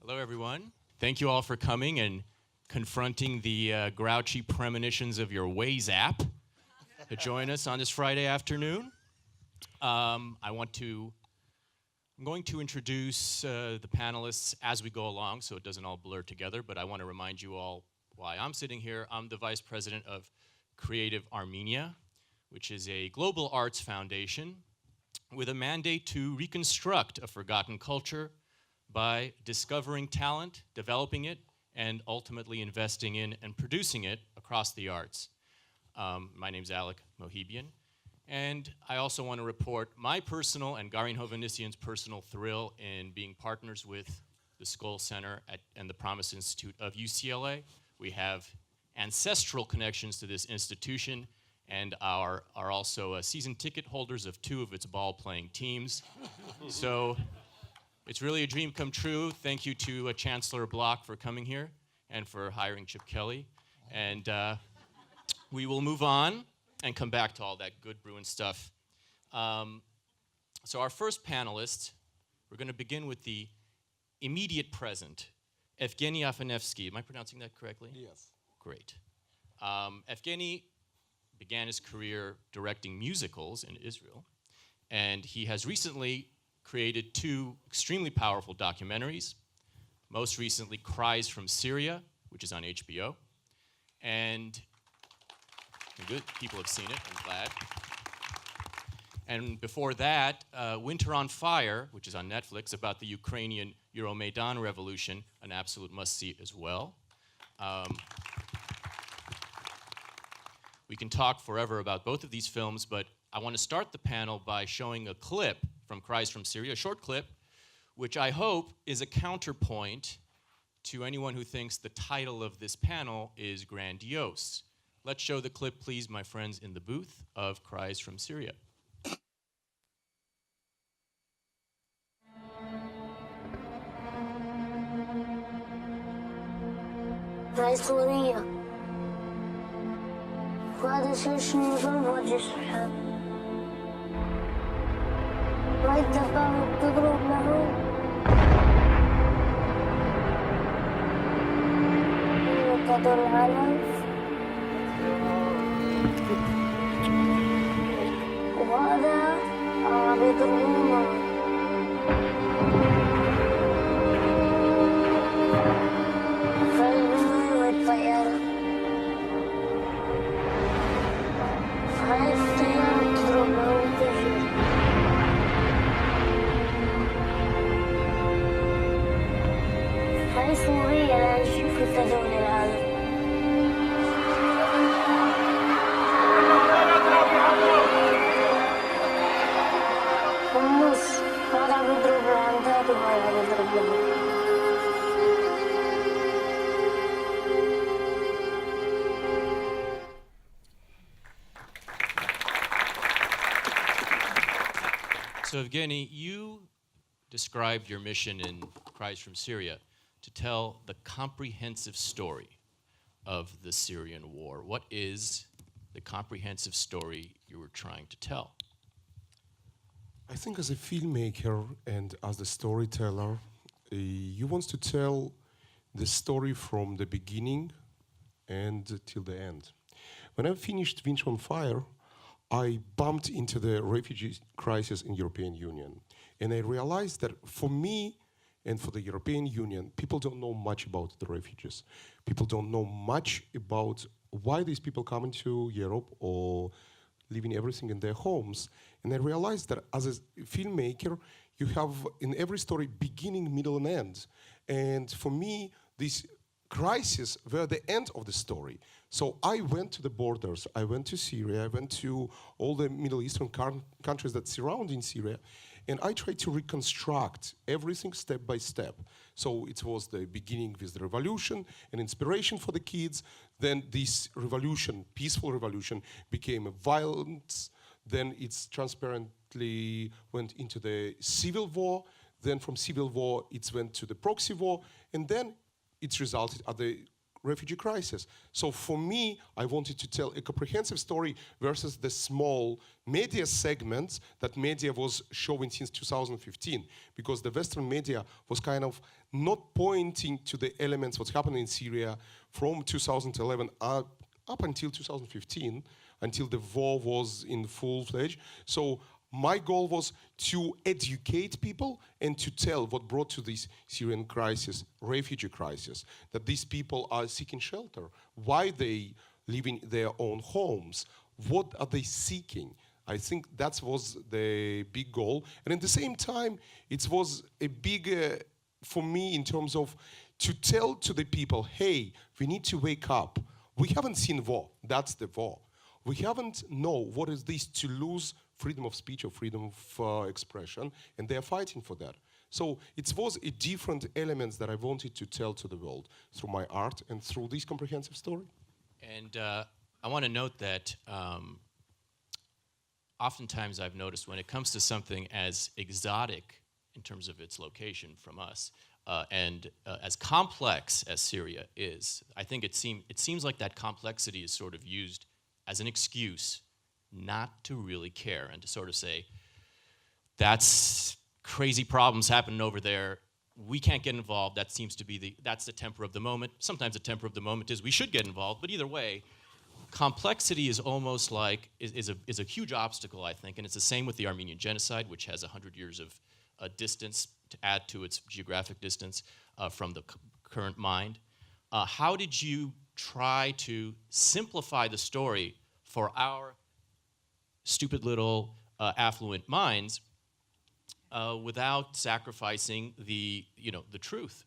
Hello, everyone. Thank you all for coming and confronting the grouchy premonitions of your Waze app to join us on this Friday afternoon. I'm going to introduce the panelists as we go along so it doesn't all blur together, but I want to remind you all why I'm sitting here. I'm the vice president of Creative Armenia, which is a global arts foundation with a mandate to reconstruct a forgotten culture by discovering talent, developing it, and ultimately investing in and producing it across the arts. My name's Alec Mohibian, and I also want to report my personal and Garin Hovhannisyan's personal thrill in being partners with the Skoll Center and the Promise Institute of UCLA. We have ancestral connections to this institution and are also season ticket holders of 2 of its ball-playing teams. So it's really a dream come true. Thank you to Chancellor Block for coming here and for hiring Chip Kelly. And we will move on and come back to all that good Bruin stuff. So our first panelist, we're going to begin with the immediate present, Evgeny Afineevsky. Am I pronouncing that correctly? Yes. Great. Evgeny began his career directing musicals in Israel, and he has recently created 2 extremely powerful documentaries, most recently Cries from Syria, which is on HBO, and good, people have seen it, I'm glad. And before that, Winter on Fire, which is on Netflix, about the Ukrainian Euromaidan revolution, an absolute must-see as well. We can talk forever about both of these films, but I want to start the panel by showing a clip from Cries from Syria, a short clip, which I hope is a counterpoint to anyone who thinks the title of this panel is grandiose. Let's show the clip, please, my friends in the booth, of Cries from Syria. Cries Syria. وهذا شيء شنو بوجه السحاب ما يتفهم تضرب له قدر العالم وهذا بيضربونه فالبني والطيارة هاي الطيارة تضرب له وتجري هاي سوريا لا نشوف التدول العالم والنص هذا بيضرب له عند هذا وهذا بيضرب له So Evgeny, you described your mission in Cries from Syria to tell the comprehensive story of the Syrian war. What is the comprehensive story you were trying to tell? I think as a filmmaker and as the storyteller, you want to tell the story from the beginning and till the end. When I finished Winter on Fire, I bumped into the refugee crisis in European Union. And I realized that for me and for the European Union, people don't know much about the refugees. People don't know much about why these people come into Europe or leaving everything in their homes. And I realized that as a filmmaker, you have in every story beginning, middle, and end. And for me, this crisis were the end of the story. So I went to the borders, I went to Syria, I went to all the Middle Eastern countries that surround in Syria, and I tried to reconstruct everything step by step. So it was the beginning with the revolution, an inspiration for the kids, then this revolution, peaceful revolution, became a violence, then it's transparently went into the civil war, then from civil war it went to the proxy war, and then it's resulted at the refugee crisis. So for me, I wanted to tell a comprehensive story versus the small media segments that media was showing since 2015, because the Western media was kind of not pointing to the elements what's happening in Syria from 2011 up until 2015, until the war was in full-fledged. So my goal was to educate people and to tell what brought to this Syrian crisis, refugee crisis, that these people are seeking shelter, why they live in their own homes, what are they seeking. I think that was the big goal. And at the same time, it was a big, for me, in terms of to tell to the people, hey, we need to wake up. We haven't seen war, that's the war. We haven't know what is this to lose freedom of speech or freedom of expression, and they're fighting for that. So it was a different elements that I wanted to tell to the world through my art and through this comprehensive story. And I want to note that oftentimes I've noticed when it comes to something as exotic in terms of its location from us, and as complex as Syria is, I think it seems like that complexity is sort of used as an excuse not to really care and to sort of say, that's crazy problems happening over there, we can't get involved, that seems to be that's the temper of the moment. Sometimes the temper of the moment is we should get involved, but either way, complexity is almost like, is a huge obstacle, I think, and it's the same with the Armenian genocide, which has 100 years of distance to add to its geographic distance from the current mind. How did you try to simplify the story for our stupid little affluent minds without sacrificing the truth?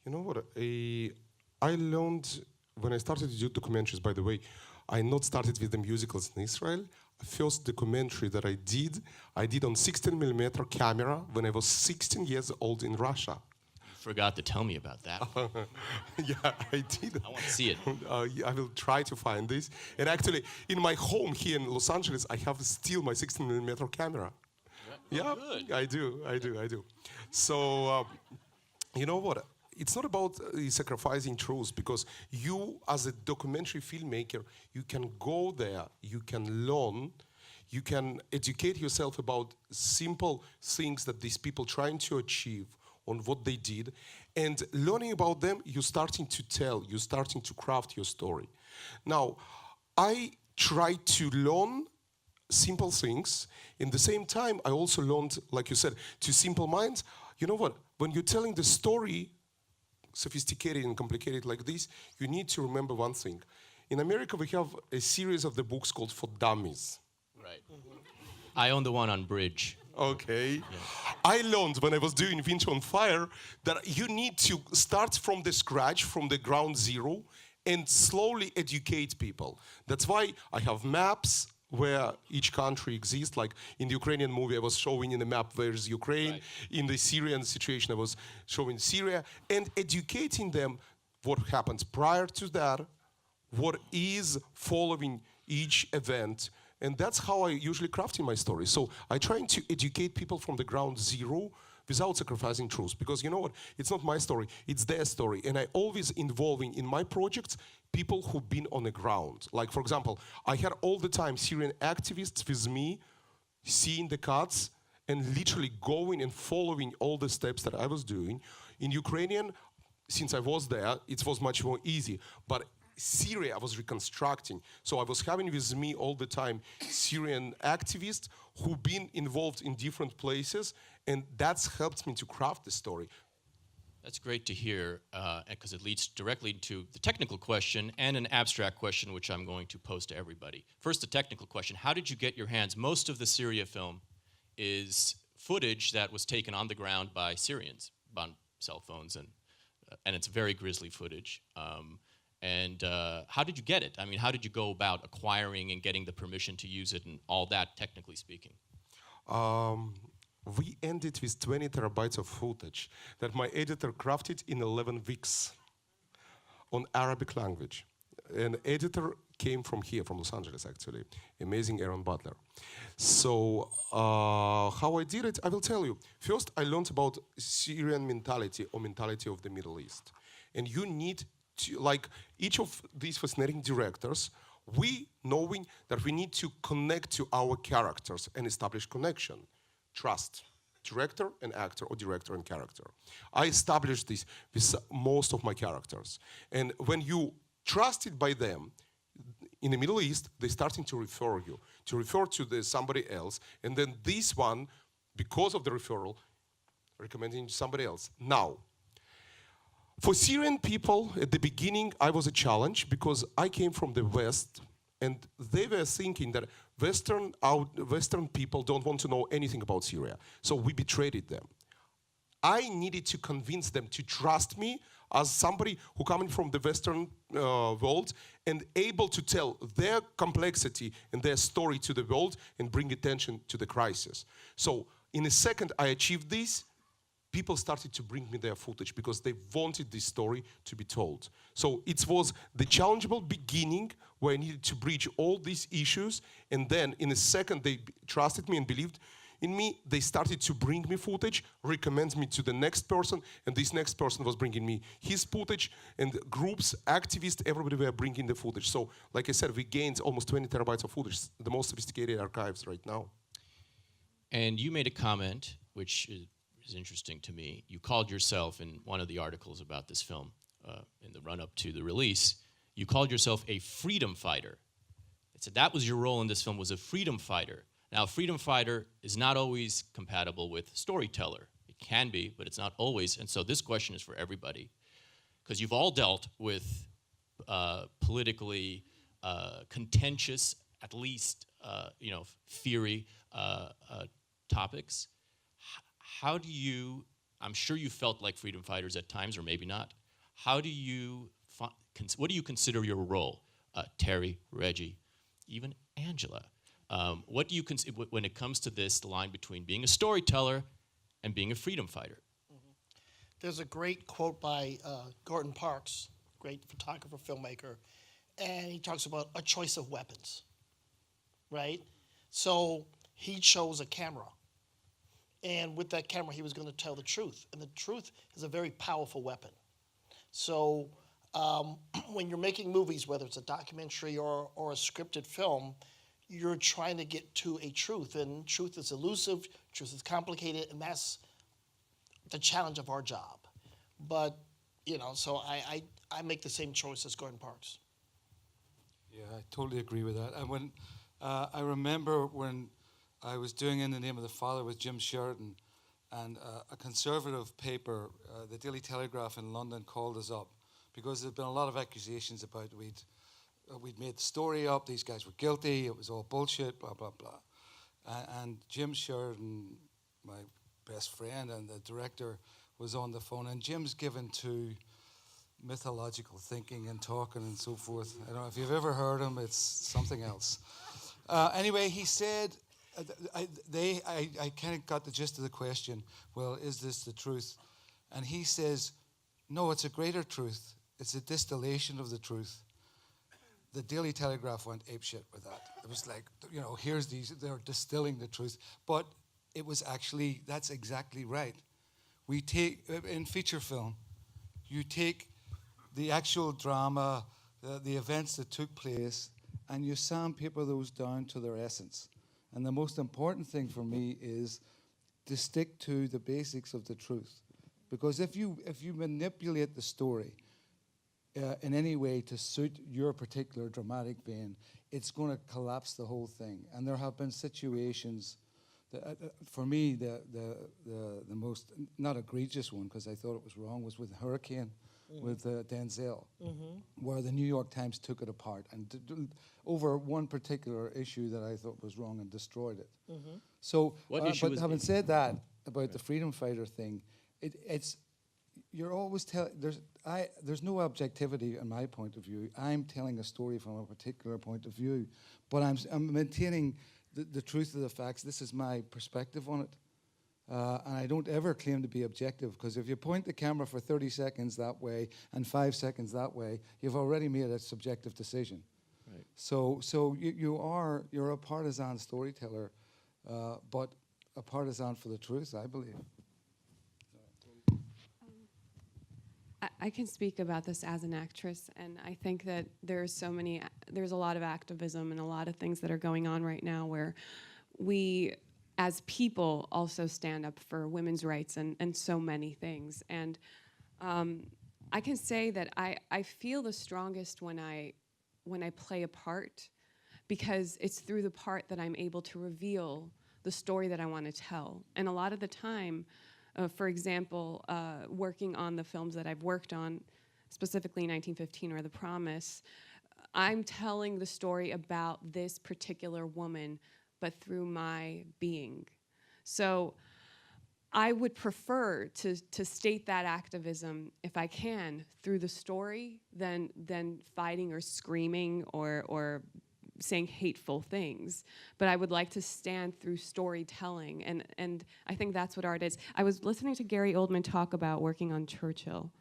You know what? I learned when I started to do documentaries. By the way, I not started with the musicals in Israel. First documentary that I did on 16mm camera when I was 16 years old in Russia. Forgot to tell me about that. Yeah, I did. I want to see it. Yeah, I will try to find this. And actually, in my home here in Los Angeles, I have still my 16mm camera. Yeah, good. I do. So, you know what? It's not about sacrificing truth, because you, as a documentary filmmaker, you can go there, you can learn, you can educate yourself about simple things that these people trying to achieve on what they did, and learning about them, you're starting to tell, you're starting to craft your story. Now, I try to learn simple things. In the same time, I also learned, like you said, to simple minds. You know what? When you're telling the story, sophisticated and complicated like this, you need to remember one thing. In America, we have a series of the books called For Dummies. Right. I own the one on Bridge. Okay. Yeah. I learned when I was doing Winter on Fire that you need to start from the scratch, from the ground zero, and slowly educate people. That's why I have maps where each country exists. Like in the Ukrainian movie, I was showing in the map where's Ukraine. Right. In the Syrian situation, I was showing Syria, and educating them what happens prior to that, what is following each event. And that's how I usually crafting my story. So I try to educate people from the ground zero without sacrificing truth. Because you know what? It's not my story, it's their story. And I always involving in my projects people who've been on the ground. Like, for example, I had all the time Syrian activists with me, seeing the cuts and literally going and following all the steps that I was doing. In Ukrainian, since I was there, it was much more easy. But Syria, I was reconstructing. So I was having with me all the time Syrian activists who've been involved in different places, and that's helped me to craft the story. That's great to hear, because it leads directly to the technical question and an abstract question, which I'm going to pose to everybody. First, the technical question. How did you get your hands? Most of the Syria film is footage that was taken on the ground by Syrians on cell phones, and it's very grisly footage. And how did you get it? I mean, how did you go about acquiring and getting the permission to use it and all that, technically speaking? We ended with 20 terabytes of footage that my editor crafted in 11 weeks on Arabic language. An editor came from here, from Los Angeles, actually. Amazing Aaron Butler. So how I did it, I will tell you. First, I learned about Syrian mentality or mentality of the Middle East. And you need like each of these fascinating directors, we knowing that we need to connect to our characters and establish connection, trust, director and actor or director and character. I established this with most of my characters. And when you trusted by them, in the Middle East, they're starting to refer you, to refer to somebody else, and then this one, because of the referral, recommending to somebody else. Now, for Syrian people, at the beginning, I was a challenge because I came from the West, and they were thinking that Western people don't want to know anything about Syria. So we betrayed them. I needed to convince them to trust me as somebody who coming from the Western world and able to tell their complexity and their story to the world and bring attention to the crisis. So in a second I achieved this, people started to bring me their footage because they wanted this story to be told. So it was the challengeable beginning where I needed to bridge all these issues, and then in a second they trusted me and believed in me. They started to bring me footage, recommend me to the next person, and this next person was bringing me his footage, and groups, activists, everybody were bringing the footage. So like I said, we gained almost 20 terabytes of footage, the most sophisticated archives right now. And you made a comment, which is interesting to me. You called yourself, in one of the articles about this film, in the run-up to the release, you called yourself a freedom fighter. It said that was your role in this film, was a freedom fighter. Now, freedom fighter is not always compatible with storyteller. It can be, but it's not always. And so this question is for everybody, because you've all dealt with politically contentious, at least theory topics. How do you? I'm sure you felt like freedom fighters at times, or maybe not. How do you? What do you consider your role, Terry, Reggie, even Angela? What do you consider when it comes to this, the line between being a storyteller and being a freedom fighter? Mm-hmm. There's a great quote by Gordon Parks, great photographer, filmmaker, and he talks about a choice of weapons, right? So he chose a camera, and with that camera, he was going to tell the truth, and the truth is a very powerful weapon. So when you're making movies, whether it's a documentary or a scripted film, you're trying to get to a truth, and truth is elusive, truth is complicated, and that's the challenge of our job. But, so I make the same choice as Gordon Parks. Yeah, I totally agree with that. And when I remember when I was doing In the Name of the Father with Jim Sheridan, and a conservative paper, the Daily Telegraph in London, called us up because there'd been a lot of accusations about we'd made the story up, these guys were guilty, it was all bullshit, blah, blah, blah. And Jim Sheridan, my best friend and the director, was on the phone, and Jim's given to mythological thinking and talking and so forth. I don't know if you've ever heard him, it's something else. Anyway, he said, I kind of got the gist of the question, well, is this the truth? And he says, no, it's a greater truth. It's a distillation of the truth. The Daily Telegraph went apeshit with that. It was like, here's these, they're distilling the truth. But it was actually, that's exactly right. We take, in feature film, you take the actual drama, the events that took place, and you sandpaper those down to their essence. And the most important thing for me is to stick to the basics of the truth. Because if you manipulate the story in any way to suit your particular dramatic vein, it's going to collapse the whole thing. And there have been situations that, for me, the most, not egregious one, because I thought it was wrong, was with Hurricane, with Denzel, where the New York Times took it apart and over one particular issue that I thought was wrong and destroyed it. So, but having said that about the freedom fighter thing, it's you're always telling. There's no objectivity in my point of view. I'm telling a story from a particular point of view, but I'm maintaining the truth of the facts. This is my perspective on it. And I don't ever claim to be objective, because if you point the camera for 30 seconds that way and 5 seconds that way, you've already made a subjective decision. Right. So you're a partisan storyteller, but a partisan for the truth, I believe. I can speak about this as an actress, and I think that there's a lot of activism and a lot of things that are going on right now where we, as people, also stand up for women's rights and so many things. And I can say that I feel the strongest when I play a part, because it's through the part that I'm able to reveal the story that I want to tell. And a lot of the time, for example, working on the films that I've worked on, specifically 1915 or The Promise, I'm telling the story about this particular woman, but through my being. So I would prefer to state that activism, if I can, through the story than fighting or screaming or saying hateful things. But I would like to stand through storytelling, and I think that's what art is. I was listening to Gary Oldman talk about working on Churchill,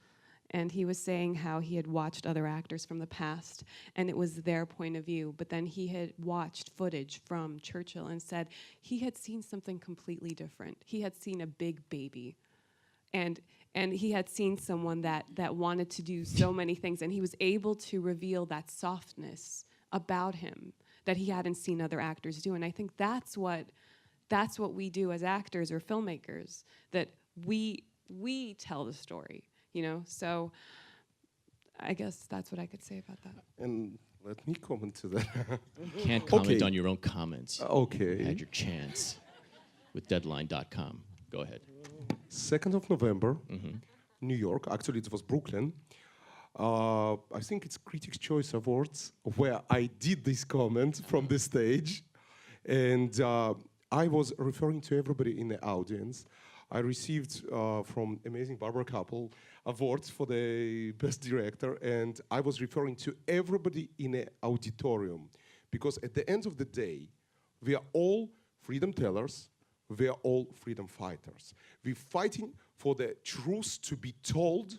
and he was saying how he had watched other actors from the past, and it was their point of view, but then he had watched footage from Churchill and said he had seen something completely different. He had seen a big baby, and he had seen someone that wanted to do so many things, and he was able to reveal that softness about him that he hadn't seen other actors do. And I think that's what we do as actors or filmmakers, that we tell the story, you know? So I guess that's what I could say about that. And let me comment to that. Can't comment Okay. on your own comments. Okay. You had your chance with Deadline.com. Go ahead. 2nd of November, New York. Actually, it was Brooklyn. I think it's Critics' Choice Awards, where I did this comment from the stage. And I was referring to everybody in the audience. I received from amazing Barbara Couple awards for the best director, and I was referring to everybody in the auditorium, because at the end of the day, we are all freedom tellers, we are all freedom fighters. We're fighting for the truth to be told,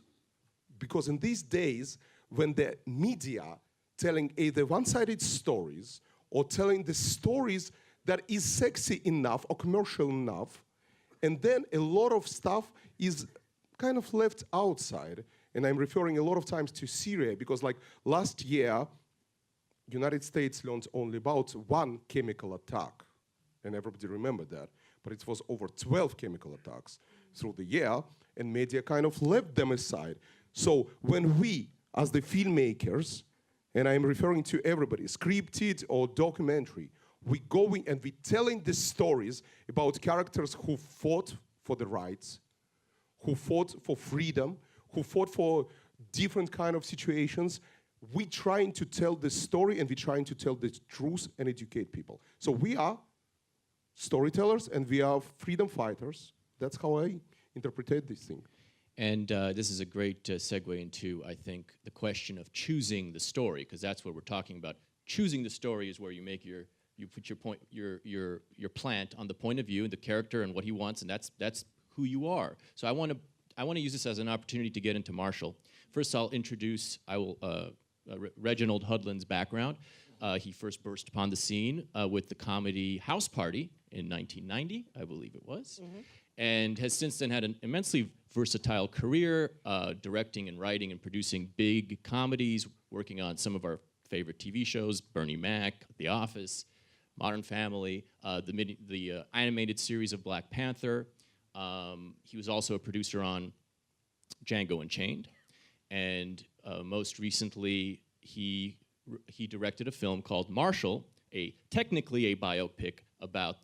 because in these days, when the media telling either one-sided stories or telling the stories that is sexy enough or commercial enough, and then a lot of stuff is kind of left outside. And I'm referring a lot of times to Syria, because like last year, United States learned only about one chemical attack, and everybody remembered that. But it was over 12 chemical attacks through the year, and media kind of left them aside. So when we, as the filmmakers, and I'm referring to everybody, scripted or documentary, we going and we telling the stories about characters who fought for the rights, who fought for freedom, who fought for different kind of situations. We trying to tell the story, and we trying to tell the truth and educate people. So we are storytellers and we are freedom fighters. That's how I interpret this thing. And this is a great segue into, I think, the question of choosing the story, because that's what we're talking about. Choosing the story is where you make you put your plant on the point of view and the character and what he wants, and that's who you are. So I want to use this as an opportunity to get into Marshall. First, I'll introduce Reginald Hudlin's background. He first burst upon the scene with the comedy House Party in 1990, I believe it was, and has since then had an immensely versatile career, directing and writing and producing big comedies, working on some of our favorite TV shows, Bernie Mac, The Office, Modern Family, the animated series of Black Panther. He was also a producer on Django Unchained, and most recently he directed a film called Marshall, technically a biopic about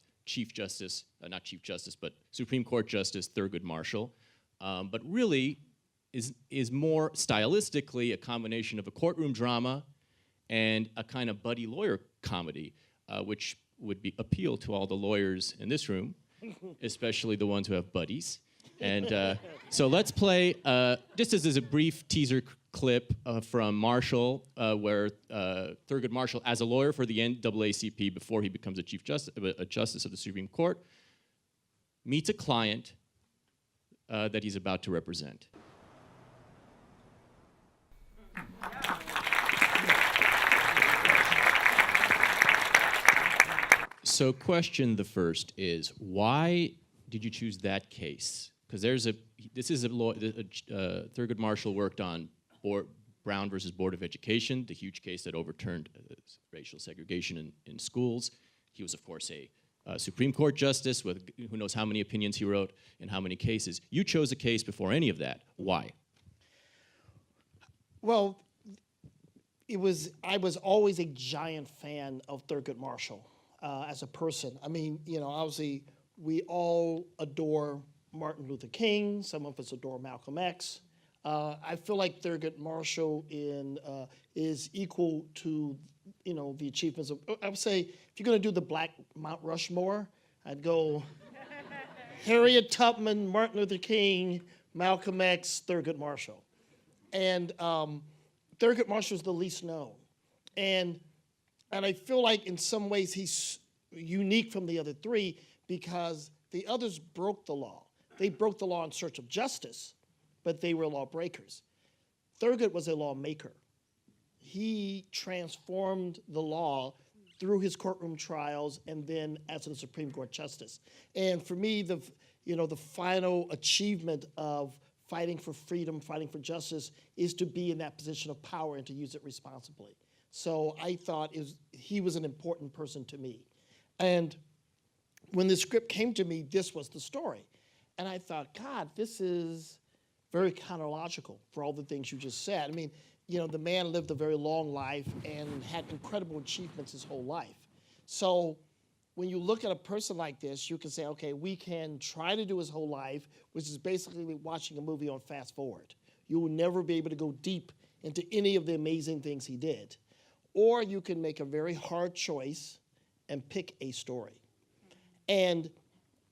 but Supreme Court Justice Thurgood Marshall, but really is more stylistically a combination of a courtroom drama and a kind of buddy lawyer comedy, which would appeal to all the lawyers in this room, especially the ones who have buddies. And so let's play, just as a brief teaser clip from Marshall, where Thurgood Marshall, as a lawyer for the NAACP before he becomes a justice of the Supreme Court, meets a client that he's about to represent. So question the first is, why did you choose that case? Because this is Thurgood Marshall worked on Brown versus Board of Education, the huge case that overturned racial segregation in schools. He was, of course, a Supreme Court justice with who knows how many opinions he wrote and how many cases. You chose a case before any of that. Why? Well, I was always a giant fan of Thurgood Marshall as a person. I mean, obviously we all adore Martin Luther King. Some of us adore Malcolm X. I feel like Thurgood Marshall is equal to, the achievements of, I would say, if you're going to do the Black Mount Rushmore, I'd go Harriet Tubman, Martin Luther King, Malcolm X, Thurgood Marshall. And Thurgood Marshall's the least known. And I feel like in some ways he's unique from the other three because the others broke the law. They broke the law in search of justice, but they were lawbreakers. Thurgood was a lawmaker. He transformed the law through his courtroom trials and then as a Supreme Court justice. And for me, the final achievement of fighting for freedom, fighting for justice, is to be in that position of power and to use it responsibly. So I thought he was an important person to me. And when the script came to me, this was the story. And I thought, God, this is very chronological for all the things you just said. I mean, the man lived a very long life and had incredible achievements his whole life. So when you look at a person like this, you can say, okay, we can try to do his whole life, which is basically watching a movie on fast forward. You will never be able to go deep into any of the amazing things he did. Or you can make a very hard choice and pick a story. And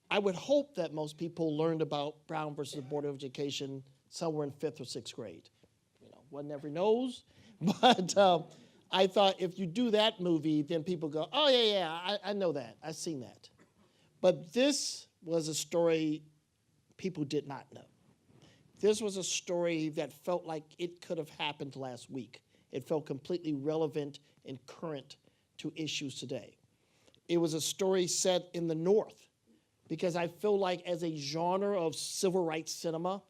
I would hope that most people learned about Brown versus Board of Education somewhere in 5th or 6th grade. One never knows, but I thought if you do that movie, then people go, oh, yeah, I know that. I've seen that. But this was a story people did not know. This was a story that felt like it could have happened last week. It felt completely relevant and current to issues today. It was a story set in the North, because I feel like as a genre of civil rights cinema,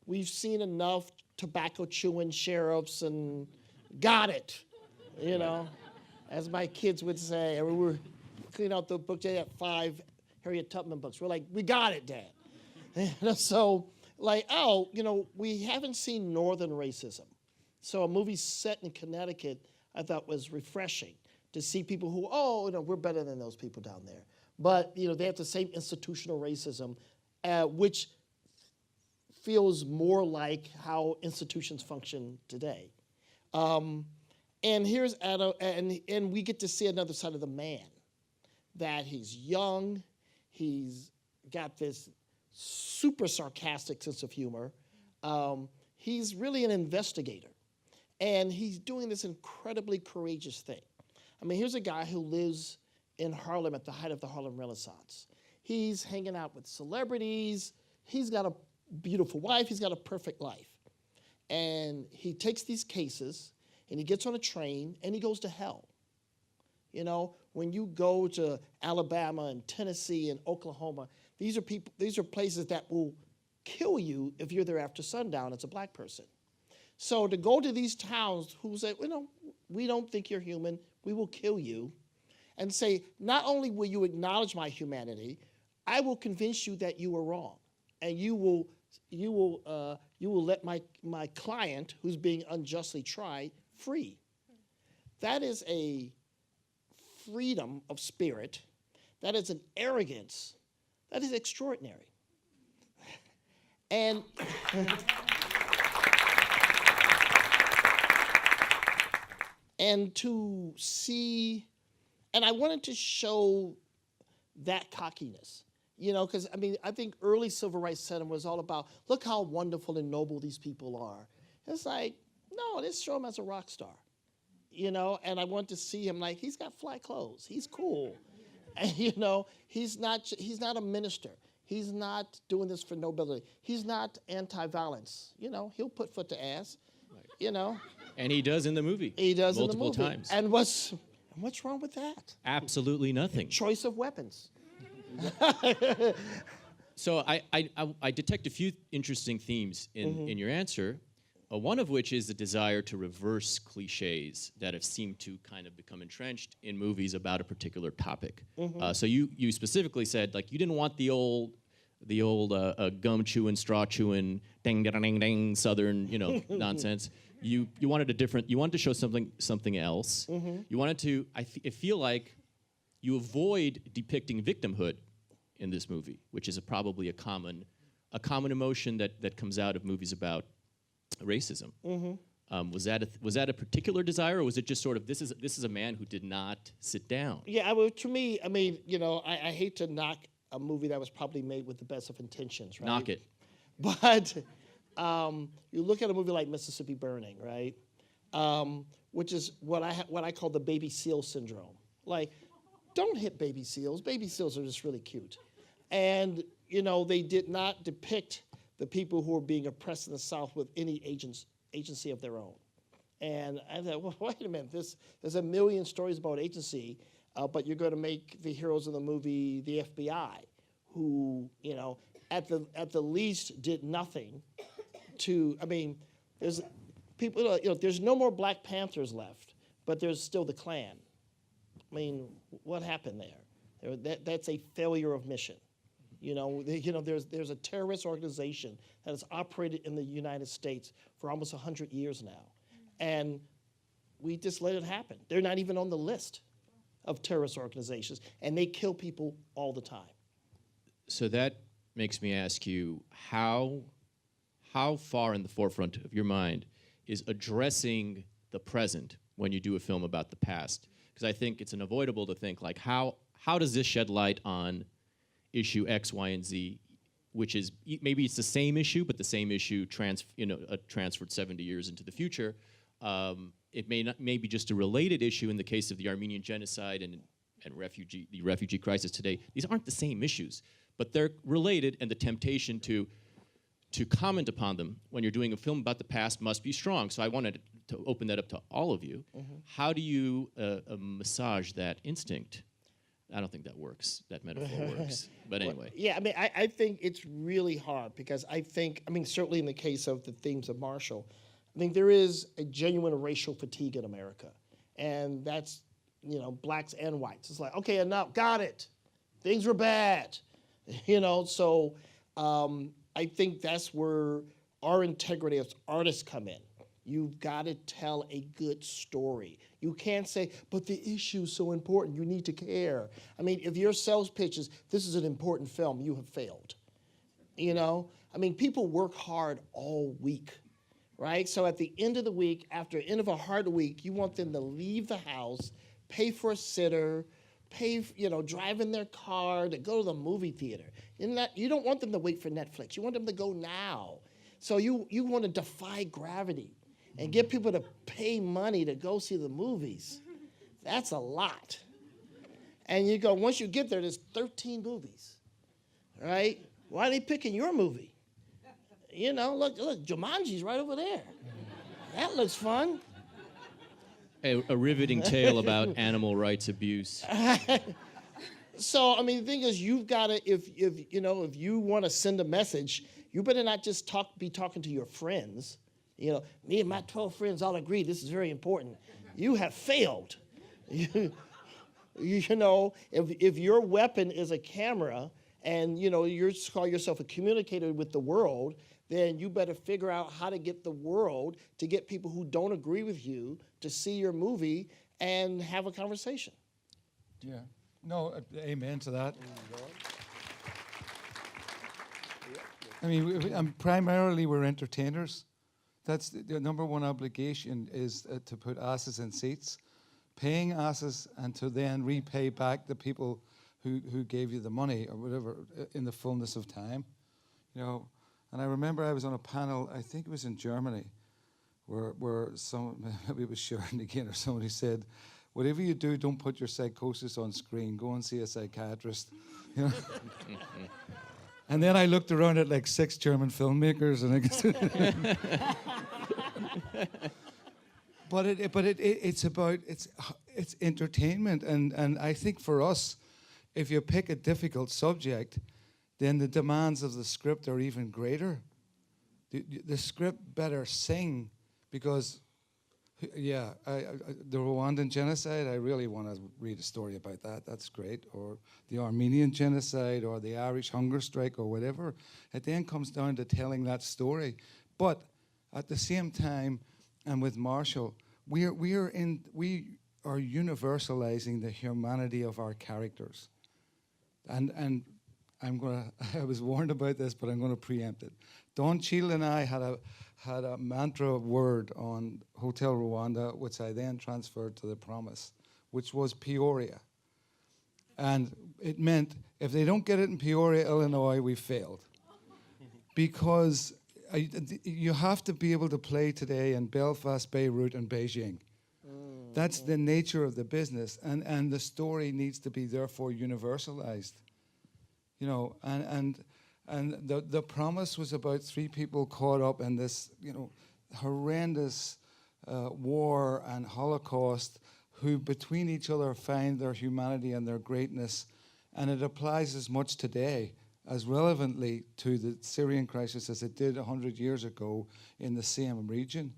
we've seen enough tobacco-chewing sheriffs and got it, as my kids would say. We were cleaning out the book, they had 5 Harriet Tubman books. We're like, we got it, Dad. So, we haven't seen Northern racism. So a movie set in Connecticut, I thought was refreshing to see people who, we're better than those people down there. But, they have the same institutional racism, which feels more like how institutions function today. And here's Adam, and we get to see another side of the man, that he's young, he's got this super sarcastic sense of humor. He's really an investigator, and he's doing this incredibly courageous thing. I mean, here's a guy who lives in Harlem at the height of the Harlem Renaissance. He's hanging out with celebrities, he's got a beautiful wife, he's got a perfect life. And he takes these cases and he gets on a train and he goes to hell. When you go to Alabama and Tennessee and Oklahoma, these are places that will kill you if you're there after sundown as a black person. So to go to these towns who say, we don't think you're human, we will kill you, and say, not only will you acknowledge my humanity, I will convince you that you were wrong, and you will let my client, who's being unjustly tried, free. That is a freedom of spirit. That is an arrogance. That is extraordinary. And to see, and I wanted to show that cockiness. Because, I think early civil rights cinema was all about, look how wonderful and noble these people are. It's like, no, let's show him as a rock star. And I want to see him like, he's got fly clothes. He's cool. And, he's not a minister. He's not doing this for nobility. He's not anti-violence. He'll put foot to ass, And he does in the movie. He does multiple in the movie. times. And what's wrong with that? Absolutely nothing. Choice of weapons. So I detect a few interesting themes in your answer. One of which is the desire to reverse cliches that have seemed to kind of become entrenched in movies about a particular topic. So you specifically said like you didn't want the old gum chewing, straw chewing, ding ding ding ding Southern nonsense. You wanted you wanted to show something else. You wanted to. I feel like you avoid depicting victimhood in this movie, which is probably a common emotion that comes out of movies about racism. Was that a particular desire, or was it just sort of this is a man who did not sit down? Yeah, well, to me, I mean, I hate to knock a movie that was probably made with the best of intentions, right? Knock it. But you look at a movie like Mississippi Burning, right? Which is what I call the baby seal syndrome. Like, don't hit baby seals. Baby seals are just really cute. And, they did not depict the people who were being oppressed in the South with any agency of their own. And I thought, well, wait a minute, there's a million stories about agency, but you're going to make the heroes of the movie the FBI, who, at the least did nothing to, I mean, there's people, there's no more Black Panthers left, but there's still the Klan. I mean, what happened there? That's a failure of mission. There's a terrorist organization that has operated in the United States for almost 100 years now, and we just let it happen. They're not even on the list of terrorist organizations, and they kill people all the time. So that makes me ask you, how far in the forefront of your mind is addressing the present when you do a film about the past? Because I think it's unavoidable to think like, how does this shed light on issue X, Y, and Z, which is maybe it's the same issue, but the same issue transferred 70 years into the future. It may be just a related issue in the case of the Armenian genocide and the refugee crisis today. These aren't the same issues, but they're related, and the temptation to comment upon them when you're doing a film about the past must be strong. So I wanted to open that up to all of you. How do you massage that instinct? I don't think that works. That metaphor works. But anyway. Yeah, I mean, I think it's really hard because certainly in the case of the themes of Marshall, I think there is a genuine racial fatigue in America. And that's, blacks and whites. It's like, okay, enough, got it. Things were bad. So I think that's where our integrity as artists come in. You've got to tell a good story. You can't say, but the issue's so important, you need to care. I mean, if your sales pitch is, this is an important film, you have failed. I mean, people work hard all week, right? So at the end of the week, after the end of a hard week, you want them to leave the house, pay for a sitter, drive in their car to go to the movie theater. You don't want them to wait for Netflix. You want them to go now. So you want to defy gravity and get people to pay money to go see the movies. That's a lot. And you go, once you get there, there's 13 movies, right? Why are they picking your movie? Look, Jumanji's right over there. That looks fun. A riveting tale about animal rights abuse. So, I mean, the thing is, you've got to, if you want to send a message, you better not just be talking to your friends. Me and my 12 friends all agree this is very important. You have failed. If your weapon is a camera and, you call yourself a communicator with the world, then you better figure out how to get the world to get people who don't agree with you to see your movie and have a conversation. Yeah. No, amen to that. I mean, primarily we're entertainers. That's the number one obligation is to put asses in seats, paying asses, and to then repay back the people who gave you the money or whatever in the fullness of time. And I remember I was on a panel, I think it was in Germany, where maybe it was Sharon again or somebody said, whatever you do, don't put your psychosis on screen. Go and see a psychiatrist. And then I looked around at like 6 German filmmakers, and it's entertainment, and I think for us, if you pick a difficult subject, then the demands of the script are even greater. The script better sing, because, yeah, the Rwandan genocide, I really want to read a story about that. That's great. Or the Armenian genocide, or the Irish hunger strike, or whatever. It then comes down to telling that story. But at the same time, and with Marshall, we are universalizing the humanity of our characters. And I was warned about this, but I'm going to preempt it. Don Cheadle and I had a mantra word on Hotel Rwanda, which I then transferred to The Promise, which was Peoria. And it meant, if they don't get it in Peoria, Illinois, we failed. Because you have to be able to play today in Belfast, Beirut, and Beijing. That's the nature of the business, and the story needs to be therefore universalized. You know, and the Promise was about three people caught up in this, you know, horrendous war and Holocaust, who between each other find their humanity and their greatness, and it applies as much today as relevantly to the Syrian crisis as it did 100 years ago in the same region.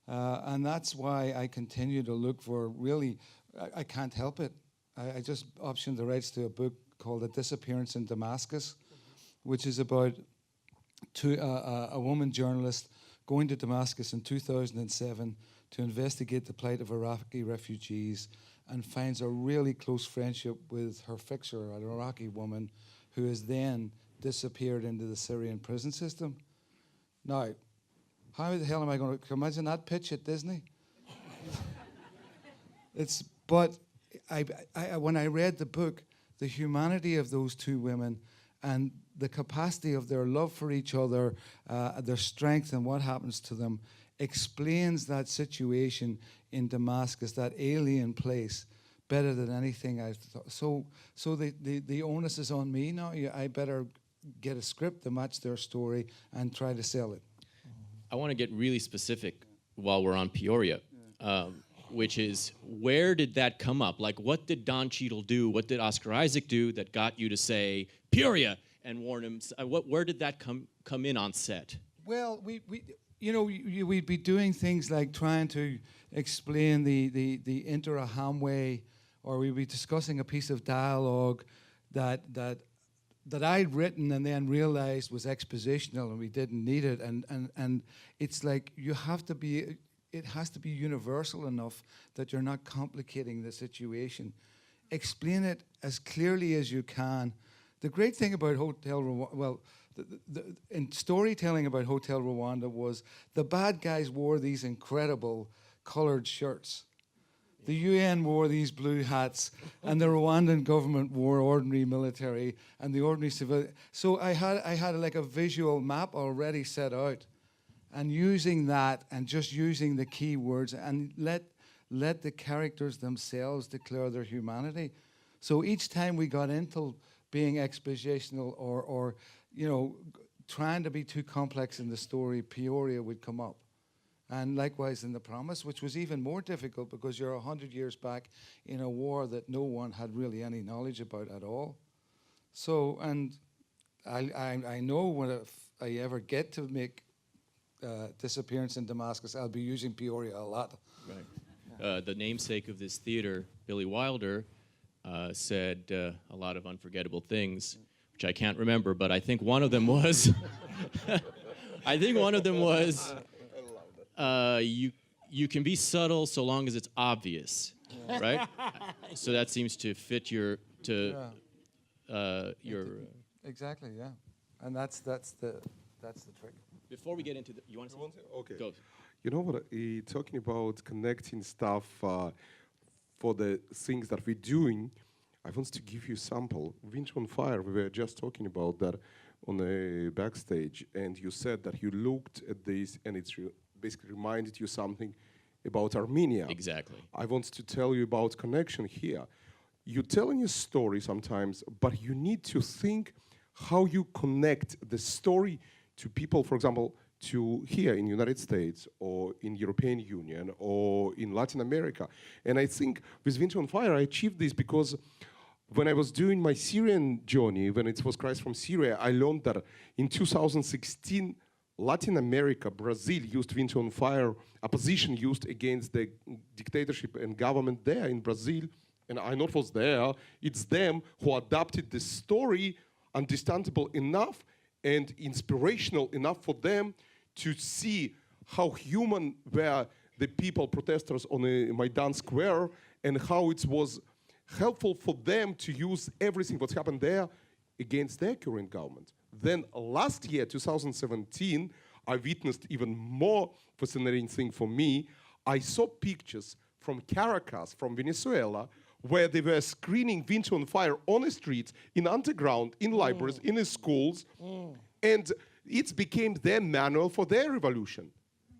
And that's why I continue to look for, really, I can't help it. I just optioned the rights to a book called The Disappearance in Damascus, which is about a woman journalist going to Damascus in 2007 to investigate the plight of Iraqi refugees, and finds a really close friendship with her fixer, an Iraqi woman, who has then disappeared into the Syrian prison system. Now, how the hell am I going to imagine that pitch at Disney? But when I read the book, the humanity of those two women and the capacity of their love for each other, their strength and what happens to them, explains that situation in Damascus, that alien place, better than anything I've thought. So the onus is on me now. I better get a script to match their story and try to sell it. I want to get really specific while we're on Peoria, which is, where did that come up? Like, what did Don Cheadle do? What did Oscar Isaac do that got you to say Peoria and warn him? Where did that come in on set? Well, we'd be doing things like trying to explain the inter-Hamwe, or we'd be discussing a piece of dialogue that I'd written and then realized was expositional and we didn't need it. And it's like it has to be universal enough that you're not complicating the situation. Explain it as clearly as you can. The great thing about Hotel Rwanda, in storytelling about Hotel Rwanda, was the bad guys wore these incredible colored shirts. The UN wore these blue hats, and the Rwandan government wore ordinary military, and the ordinary civilian. So I had like a visual map already set out, and using that, and just using the key words, and let the characters themselves declare their humanity. So each time we got into being expositional or trying to be too complex in the story, Peoria would come up. And likewise in The Promise, which was even more difficult because you're 100 years back in a war that no one had really any knowledge about at all. So, and I know when if I ever get to make Disappearance in Damascus, I'll be using Peoria a lot. Right. The namesake of this theater, Billy Wilder, said a lot of unforgettable things, which I can't remember, but I think one of them was, you can be subtle so long as it's obvious, right? So that seems to fit your. Exactly, yeah, and that's the trick. Before we get into you want to say? Okay. Go. You know what? Talking about connecting stuff for the things that we're doing, I want to give you a sample. Winter on Fire, we were just talking about that on the backstage, and you said that you looked at this and it's basically reminded you something about Armenia. Exactly. I want to tell you about connection here. You're telling a story sometimes, but you need to think how you connect the story to people, for example, to here in the United States or in European Union or in Latin America. And I think with Winter on Fire, I achieved this because when I was doing my Syrian journey, when it was Cries from Syria, I learned that in 2016, Latin America, Brazil used Winter on Fire, opposition used against the dictatorship and government there in Brazil, and I not was there, it's them who adapted the story understandable enough and inspirational enough for them to see how human were the people, protesters on a Maidan Square, and how it was helpful for them to use everything what's happened there against their current government. Then last year, 2017, I witnessed even more fascinating thing for me. I saw pictures from Caracas, from Venezuela, where they were screening Winter on Fire on the streets, in underground, in libraries, in the schools, and it became their manual for their revolution.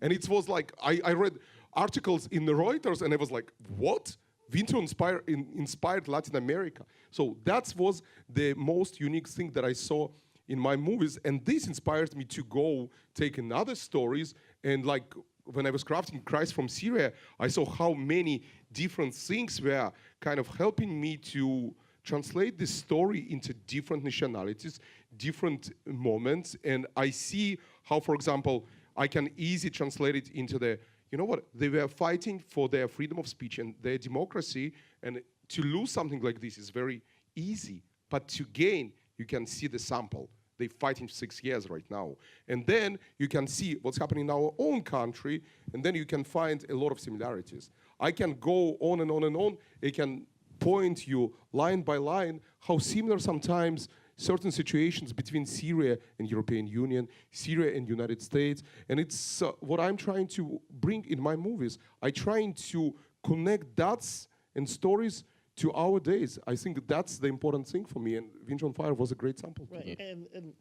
And it was like, I read articles in the Reuters, and I was like, what? Winter inspired Latin America. So that was the most unique thing that I saw in my movies, and this inspired me to go take another stories. And like when I was crafting Cries from Syria, I saw how many different things were kind of helping me to translate this story into different nationalities, different moments, and I see how, for example, I can easily translate it into the, you know what, they were fighting for their freedom of speech and their democracy, and to lose something like this is very easy, but to gain, you can see the sample. They're fighting 6 years right now. And then you can see what's happening in our own country, and then you can find a lot of similarities. I can go on and on and on. I can point you line by line how similar sometimes certain situations between Syria and European Union, Syria and United States, and it's what I'm trying to bring in my movies. I'm trying to connect dots and stories to our days. I think that's the important thing for me, and Winter on Fire was a great sample. Right, and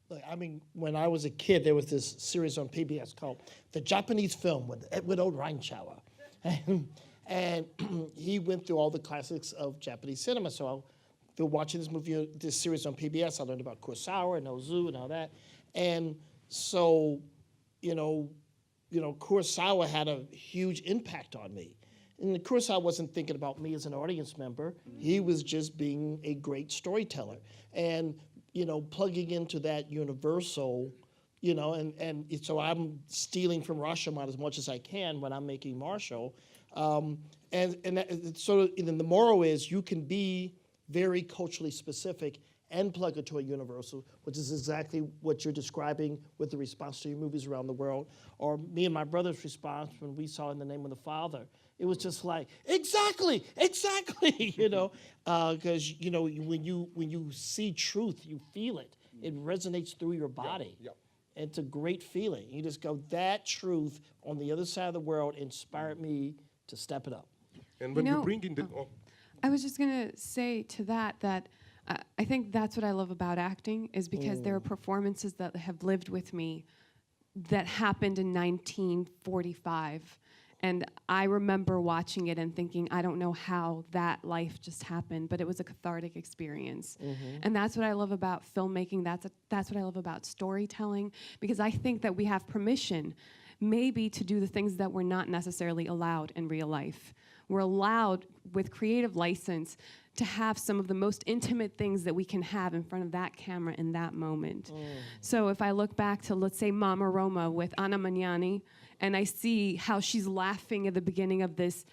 look, I mean, when I was a kid, there was this series on PBS called The Japanese Film with Edward O. Reinschauer. And he went through all the classics of Japanese cinema. So through watching this series on PBS, I learned about Kurosawa and Ozu and all that. And so, you know, Kurosawa had a huge impact on me. And Kurosawa wasn't thinking about me as an audience member. He was just being a great storyteller. And, plugging into that universal, and so I'm stealing from Rashomon as much as I can when I'm making Marshall. And the moral is you can be very culturally specific and plug it to a universal, which is exactly what you're describing with the response to your movies around the world. Or me and my brother's response when we saw In the Name of the Father. It was just like, exactly, because when you see truth, you feel it. It resonates through your body. Yeah. It's a great feeling. You just go, that truth on the other side of the world inspired me to step it up. And when you bring in the... I was just going to say to that I think that's what I love about acting, is because there are performances that have lived with me that happened in 1945. And I remember watching it and thinking, I don't know how that life just happened, but it was a cathartic experience. And that's what I love about filmmaking. That's what I love about storytelling, because I think that we have permission maybe to do the things that we're not necessarily allowed in real life. We're allowed, with creative license, to have some of the most intimate things that we can have in front of that camera in that moment. So if I look back to, let's say, Mama Roma with Anna Magnani, and I see how she's laughing at the beginning of this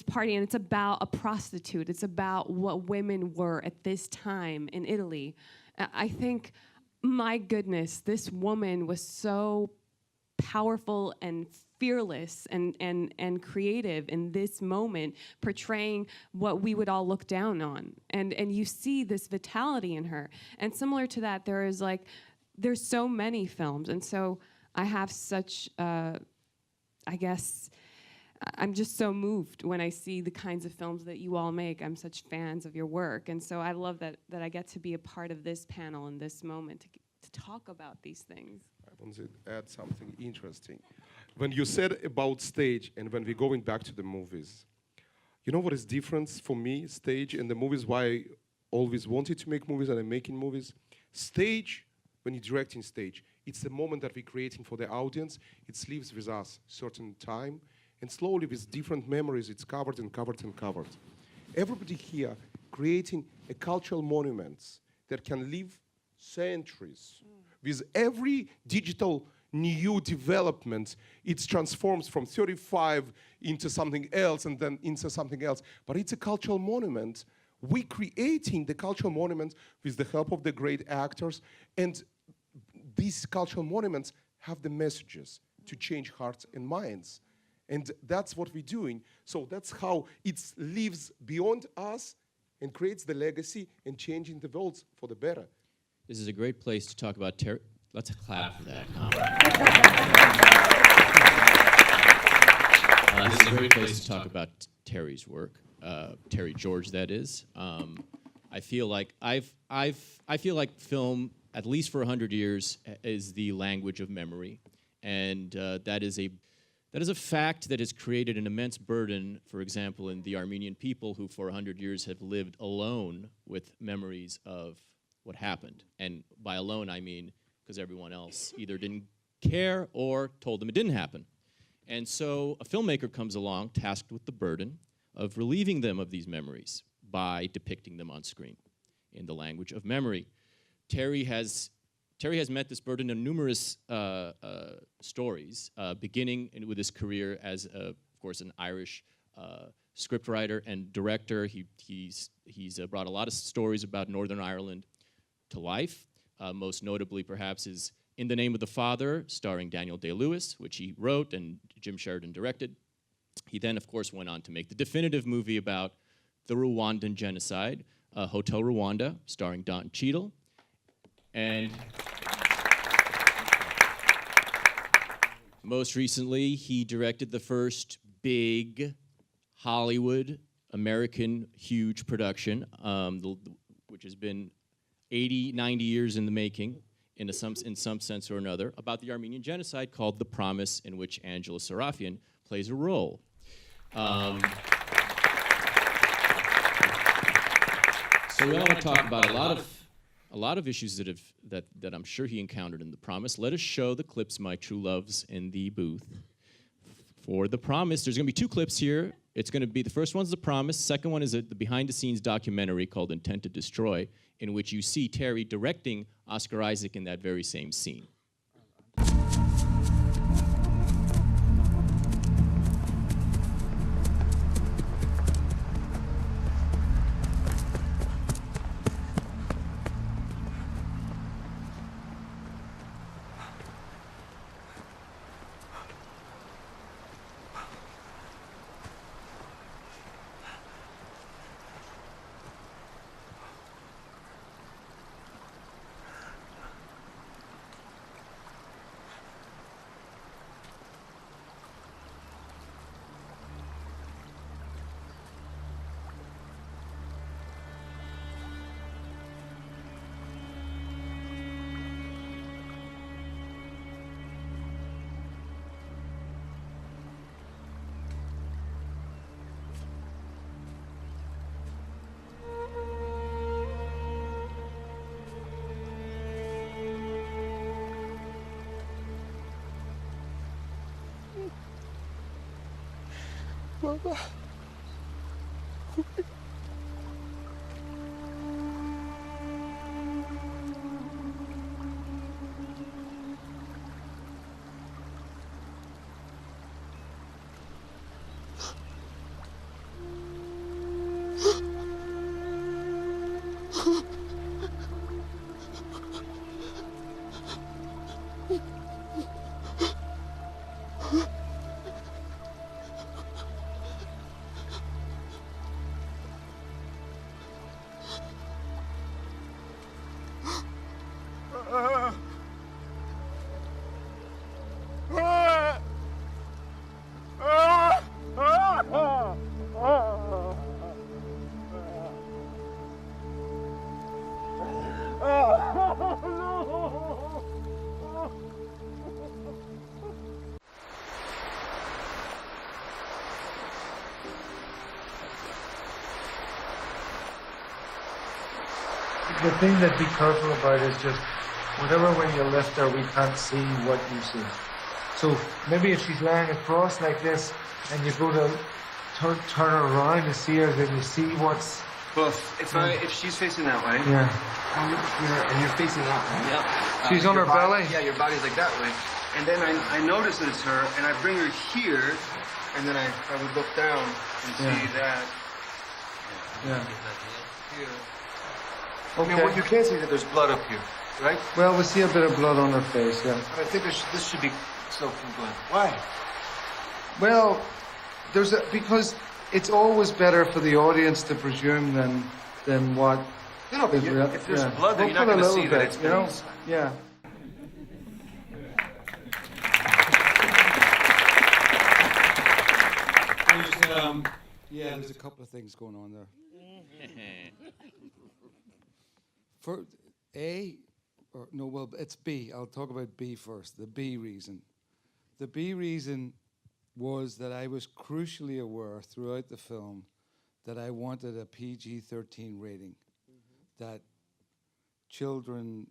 party, and it's about a prostitute. It's about what women were at this time in Italy. I think, my goodness, this woman was so powerful and fearless and creative in this moment, portraying what we would all look down on. And you see this vitality in her. And similar to that, there's so many films. And so I have such, I guess, I'm just so moved when I see the kinds of films that you all make. I'm such fans of your work. And so I love that I get to be a part of this panel in this moment to talk about these things. I want to add something interesting. When you said about stage, and when we're going back to the movies, you know what is difference for me, stage and the movies, why I always wanted to make movies and I'm making movies? Stage, when you're directing stage, it's the moment that we're creating for the audience. It lives with us certain time, and slowly with different memories, it's covered and covered and covered. Everybody here creating a cultural monument that can live centuries. With every digital new development, it transforms from 35 into something else and then into something else. But it's a cultural monument. We're creating the cultural monument with the help of the great actors, and these cultural monuments have the messages to change hearts and minds. And that's what we're doing. So that's how it lives beyond us and creates the legacy and changing the world for the better. This is a great place to talk about terror. Let's clap for that. This is a great place to talk about Terry's work, Terry George, that is. I feel like I feel like film, at least for 100 years, is the language of memory, and that is a fact that has created an immense burden, for example, in the Armenian people who for 100 years have lived alone with memories of what happened. And by alone, I mean because everyone else either didn't care or told them it didn't happen. And so a filmmaker comes along tasked with the burden of relieving them of these memories by depicting them on screen in the language of memory. Terry has met this burden in numerous stories, beginning with his career as, of course, an Irish scriptwriter and director. He's brought a lot of stories about Northern Ireland to life. Most notably, perhaps, is In the Name of the Father, starring Daniel Day-Lewis, which he wrote and Jim Sheridan directed. He then, of course, went on to make the definitive movie about the Rwandan genocide, Hotel Rwanda, starring Don Cheadle. And most recently, he directed the first big Hollywood, American, huge production, which has been 80, 90 years in the making, in some sense or another, about the Armenian genocide, called The Promise, in which Angela Sarafyan plays a role. So we all want to talk about a lot of issues that I'm sure he encountered in The Promise. Let us show the clips, my true loves, in the booth. For The Promise, there's going to be two clips here. It's going to be, the first one's The Promise. Second one is the behind-the-scenes documentary called Intent to Destroy, in which you see Terry directing Oscar Isaac in that very same scene. Mama. The thing that be careful about is just whatever way you lift her, we can't see what you see. So maybe if she's lying across like this and you go to turn her around to see her, then you see what's Well, if she's facing that way, Yeah. and you're facing that way, yep. She's on your her belly? Yeah, your body's like that way. And then I notice that it's her, and I bring her here, and then I would look down and see that. Yeah. Here. Okay. I mean, what you can see that there's blood up here, right? Well, we see a bit of blood on her face, yeah. But I think this should be soaked in blood. Why? Well, because it's always better for the audience to presume than what No, but is real. if there's Yeah. blood there, We'll you're not put a going to little see that bit, it's you been know? inside. Yeah. There's a couple of things going on there. For it's B. I'll talk about B first. The B reason. The B reason was that I was crucially aware throughout the film that I wanted a PG-13 rating. That children,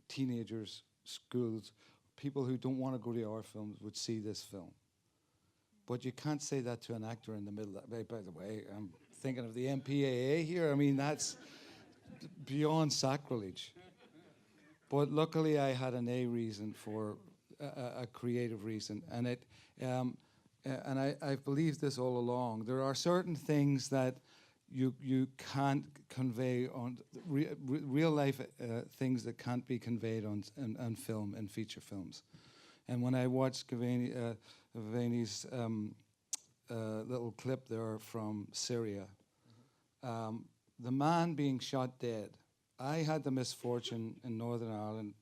teenagers, schools, people who don't want to go to art films would see this film. But you can't say that to an actor in the middle. By the way, I'm thinking of the MPAA here. I mean, that's beyond sacrilege. But luckily, I had an A reason for a creative reason, and I believed this all along. There are certain things that you can't convey on real life things that can't be conveyed on film and feature films. And when I watched Evgeny's little clip there from Syria, the man being shot dead. I had the misfortune in Northern Ireland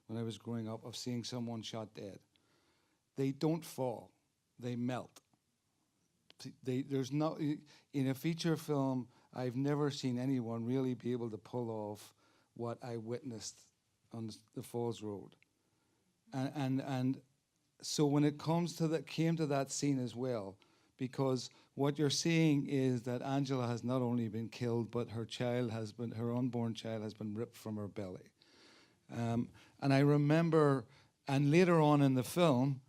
when I was growing up of seeing someone shot dead. They don't fall; they melt. There's no in a feature film. I've never seen anyone really be able to pull off what I witnessed on the Falls Road. And so when it came to that scene as well, because what you're seeing is that Angela has not only been killed, but her unborn child has been ripped from her belly. And I remember, and later on in the film,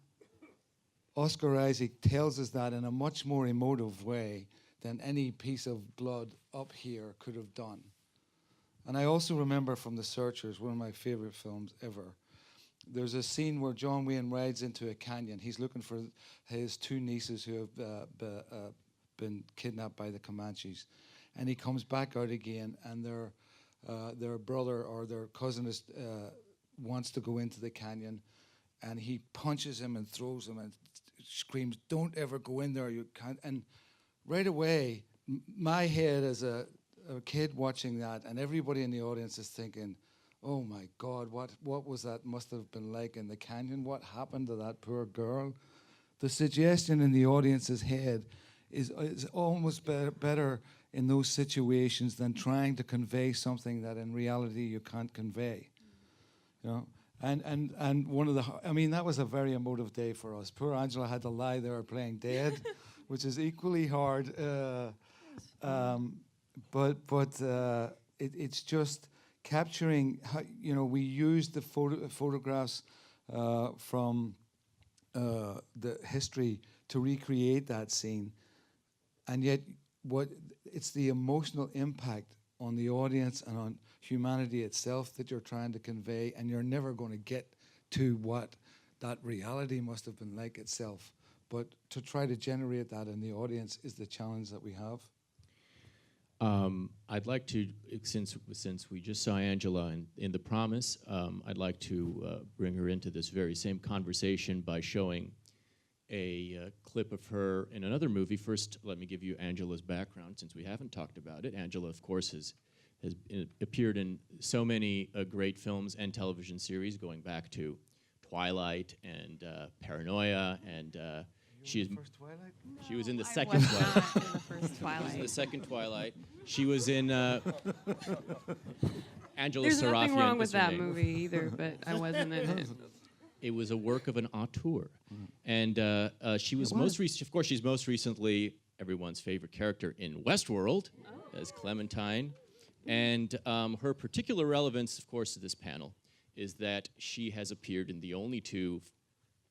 Oscar Isaac tells us that in a much more emotive way than any piece of blood up here could have done. And I also remember from The Searchers, one of my favorite films ever, there's a scene where John Wayne rides into a canyon. He's looking for his two nieces who have been kidnapped by the Comanches. And he comes back out again, and their brother or their cousin wants to go into the canyon, and he punches him and throws him and screams, "Don't ever go in there, you can't." And right away, my head as a kid watching that, and everybody in the audience is thinking, oh my God, what was that must have been like in the canyon? What happened to that poor girl? The suggestion in the audience's head is almost better in those situations than trying to convey something that in reality you can't convey. You know? And one of that was a very emotive day for us. Poor Angela had to lie there playing dead, which is equally hard. It's just capturing how, we used the photographs from the history to recreate that scene, and yet it's the emotional impact on the audience and on humanity itself that you're trying to convey, and you're never going to get to what that reality must have been like itself. But to try to generate that in the audience is the challenge that we have. I'd like to, since we just saw Angela in The Promise, I'd like to bring her into this very same conversation by showing a clip of her in another movie. First, let me give you Angela's background, since we haven't talked about it. Angela, of course, has appeared in so many great films and television series, going back to Twilight and Paranoia, and she was in the second Twilight. Not in the first Twilight. She was in the second Twilight. She was in Angela There's Sarafyan. nothing wrong with is her that name. movie either, but I wasn't in it. It was a work of an auteur, and she was of course, she's most recently everyone's favorite character in Westworld as Clementine, and her particular relevance, of course, to this panel is that she has appeared in the only two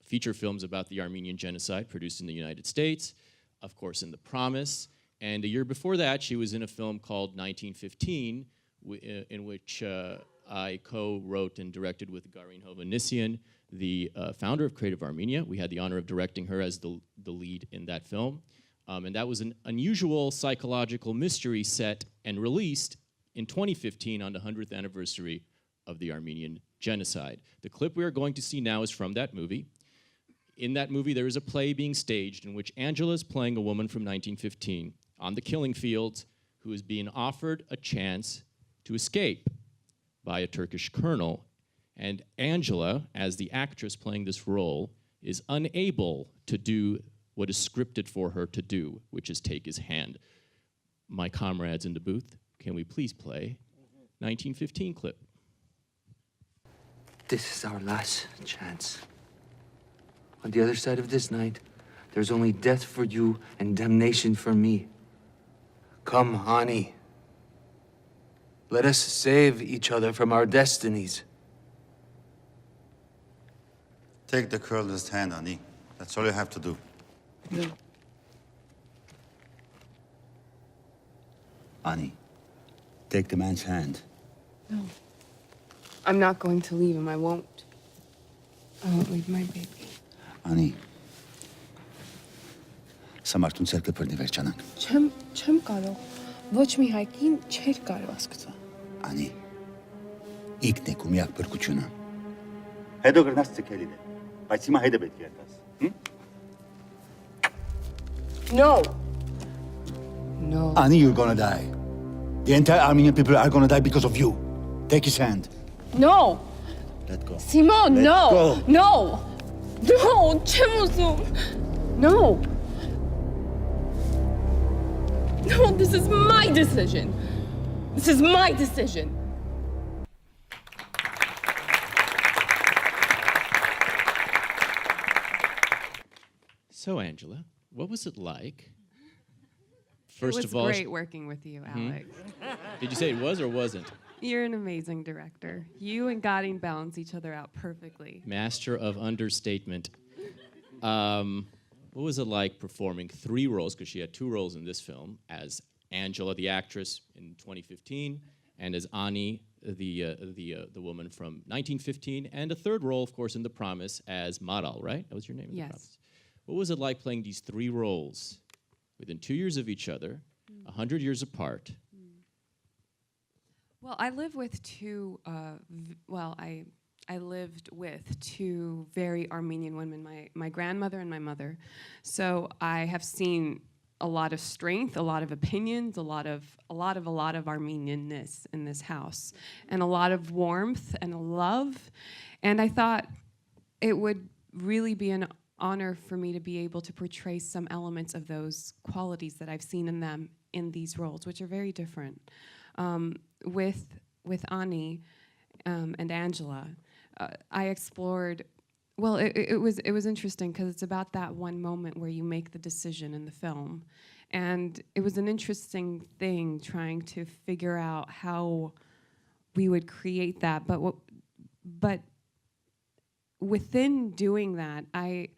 feature films about the Armenian genocide produced in the United States, of course, in The Promise, And a year before that, she was in a film called 1915, in which I co-wrote and directed with Garin Hovhannissian, the founder of Creative Armenia. We had the honor of directing her as the lead in that film. And that was an unusual psychological mystery set and released in 2015 on the 100th anniversary of the Armenian genocide. The clip we are going to see now is from that movie. In that movie, there is a play being staged in which Angela is playing a woman from 1915 on the killing fields who is being offered a chance to escape by a Turkish colonel. And Angela, as the actress playing this role, is unable to do what is scripted for her to do, which is take his hand. My comrades in the booth, can we please play 1915 clip? This is our last chance. On the other side of this night, there's only death for you and damnation for me. Come, Hani. Let us save each other from our destinies. Take the colonel's hand, Ani. That's all you have to do. No. Ani, take the man's hand. No. I'm not going to leave him. I won't. I won't leave my baby. Ani, Samartun ցերկը բռնի վերջանանք։ Չեմ կարող։ Ոչ մի հայկին չէր կարող ասկծա։ Ani, ինքն է քո միակ բրկությունը։ Հետո գրնաս ցկելին է, բայց հիմա հետը պետք է արտաս։ No. No. Ani, you're gonna die. The entire Armenian people are gonna die because of you. Take his hand. No. Let go. Simon, Let no. go. No. No. չեմ ուզում։ No. No, this is my decision. This is my decision. So, Angela, what was it like? It First was of all, great working with you, Alex. did you say it was or wasn't? You're an amazing director. You and Garin balance each other out perfectly. Master of understatement. What was it like performing 3 roles, because she had 2 roles in this film, as Angela, the actress, in 2015, and as Ani, the woman from 1915, and a 3rd role, of course, in The Promise as Maral, right? That was your name in The Yes. Promise. What was it like playing these 3 roles within 2 years of each other, 100 years apart? Well, I live with two. I lived with 2 very Armenian women, my grandmother and my mother. So I have seen a lot of strength, a lot of opinions, a lot of Armenianness in this house, and a lot of warmth and love. And I thought it would really be an honor for me to be able to portray some elements of those qualities that I've seen in them in these roles, which are very different. With Ani and Angela, I explored. Well, it was interesting because it's about that one moment where you make the decision in the film, and it was an interesting thing trying to figure out how we would create that. But within doing that, I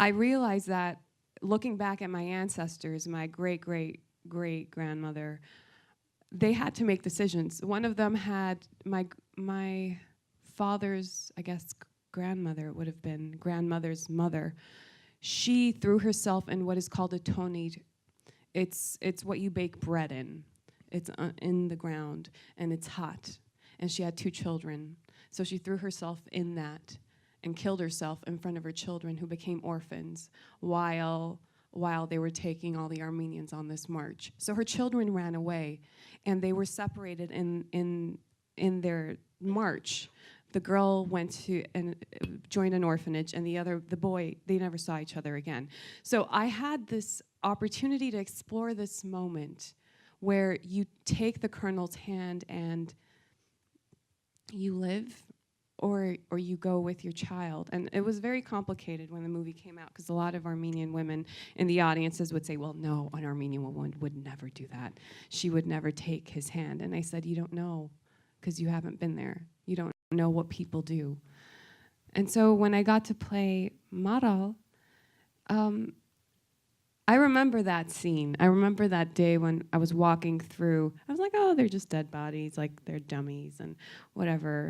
realized that looking back at my ancestors, my great grandmother, they had to make decisions. One of them had my father's, I guess, grandmother, it would have been grandmother's mother. She threw herself in what is called a tonid. It's what you bake bread in. It's in the ground, and it's hot. And she had 2 children. So she threw herself in that and killed herself in front of her children, who became orphans while they were taking all the Armenians on this march. So her children ran away, and they were separated in their march. The girl went to and joined an orphanage, and the boy, they never saw each other again. So I had this opportunity to explore this moment where you take the colonel's hand and you live, or you go with your child. And it was very complicated when the movie came out, because a lot of Armenian women in the audiences would say, well, no, an Armenian woman would never do that. She would never take his hand. And I said, you don't know, because you haven't been there. You don't know what people do. And so when I got to play Maral, I remember that scene. I remember that day when I was walking through. I was like, oh, they're just dead bodies, like they're dummies and whatever.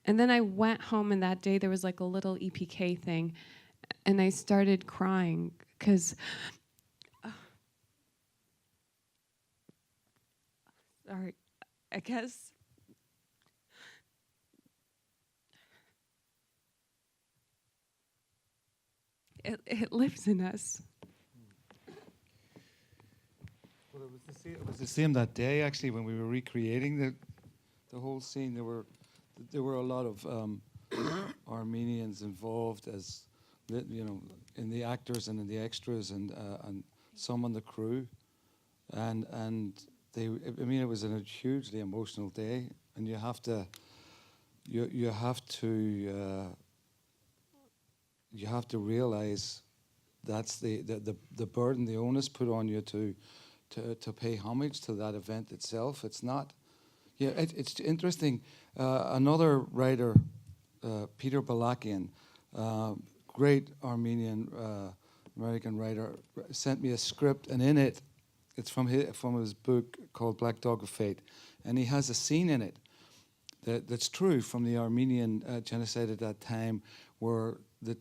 And then I went home, and that day there was like a little EPK thing, and I started crying because. Sorry, I guess. It lives in us. Well, it was the same that day, actually, when we were recreating the whole scene. There were a lot of Armenians involved, as in the actors and in the extras, and some on the crew, and they. I mean, it was a hugely emotional day, and you have to realize that's the burden, the onus put on you to pay homage to that event itself. It's not. Yeah, it's interesting. Another writer, Peter Balakian, great Armenian American writer, sent me a script, and in it, it's from his book called Black Dog of Fate, and he has a scene in it that's true from the Armenian genocide at that time, where the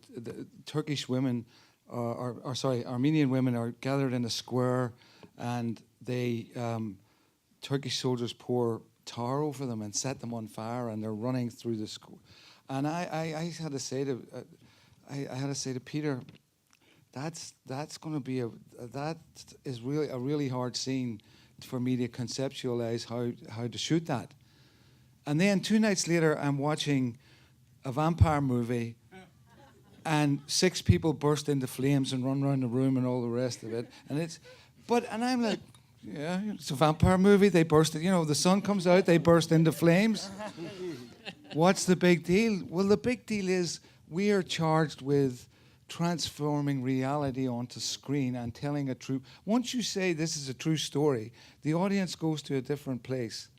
Turkish women, Armenian women are gathered in a square, and they Turkish soldiers pour tar over them and set them on fire, and they're running through the square. And I had to say to Peter, that's going to be that is really a really hard scene for me to conceptualize how to shoot that. And then 2 nights later, I'm watching a vampire movie, and 6 people burst into flames and run around the room and all the rest of it. And I'm like, yeah, it's a vampire movie. They burst, the sun comes out, they burst into flames. What's the big deal? Well, the big deal is we are charged with transforming reality onto screen and telling a true. Once you say this is a true story, the audience goes to a different place.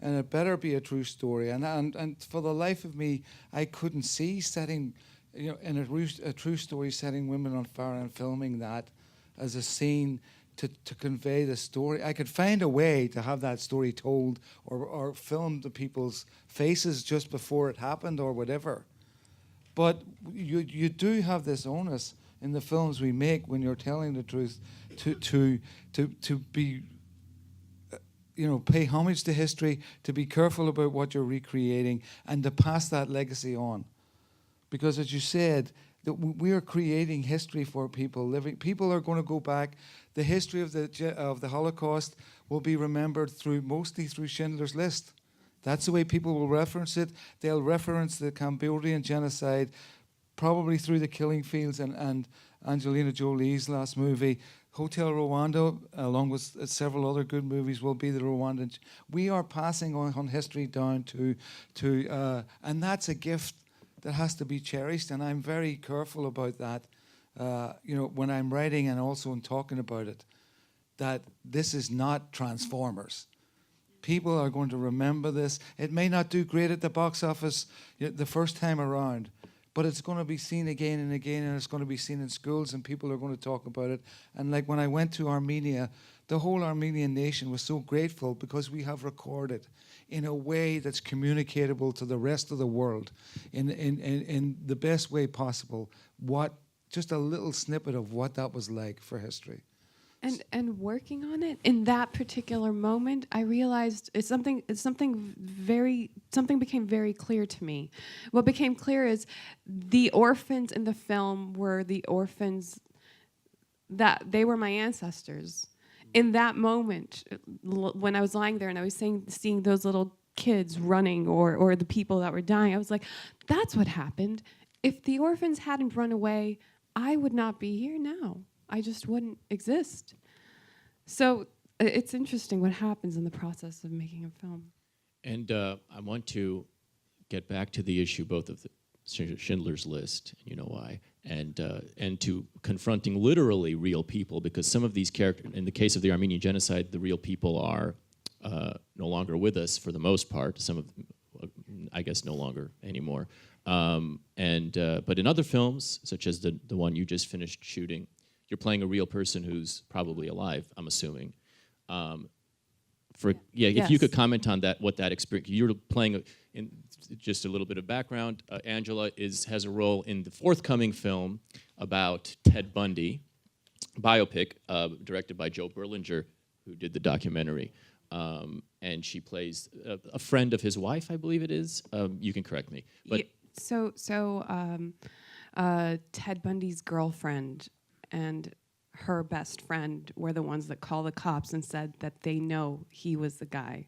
And it better be a true story. And for the life of me, I couldn't see setting, in a true story, setting women on fire and filming that as a scene to convey the story. I could find a way to have that story told or film the people's faces just before it happened or whatever. But you do have this onus in the films we make when you're telling the truth to be, pay homage to history, to be careful about what you're recreating, and to pass that legacy on. Because as you said, that we are creating history for people living. People are going to go back. The history of the Holocaust will be remembered mostly through Schindler's List. That's the way people will reference it. They'll reference the Cambodian genocide, probably through the killing fields and Angelina Jolie's last movie. Hotel Rwanda, along with several other good movies, will be the Rwandan. We are passing on history down to and that's a gift that has to be cherished, and I'm very careful about that, when I'm writing and also in talking about it, that this is not Transformers. People are going to remember this. It may not do great at the box office the first time around, but it's going to be seen again and again, and it's going to be seen in schools, and people are going to talk about it. And like when I went to Armenia, the whole Armenian nation was so grateful because we have recorded in a way that's communicatable to the rest of the world in the best way possible, just a little snippet of what that was like for history. And working on it in that particular moment, I realized something became very clear to me. What became clear is the orphans in the film were the orphans that they were my ancestors. In that moment, when I was lying there and I was seeing those little kids running or the people that were dying, I was like, that's what happened. If the orphans hadn't run away, I would not be here now. I just wouldn't exist. So it's interesting what happens in the process of making a film. And I want to get back to the issue both of the Schindler's List, you know why, and to confronting literally real people, because some of these characters, in the case of the Armenian genocide, the real people are no longer with us for the most part. Some of them, I guess, no longer anymore. But in other films, such as the one you just finished shooting, you're playing a real person who's probably alive, I'm assuming. If you could comment on that, what that experience, you're playing, in just a little bit of background, Angela has a role in the forthcoming film about Ted Bundy, biopic directed by Joe Berlinger, who did the documentary. And she plays a friend of his wife, I believe it is. You can correct me. But Ted Bundy's girlfriend and her best friend were the ones that called the cops and said that they know he was the guy.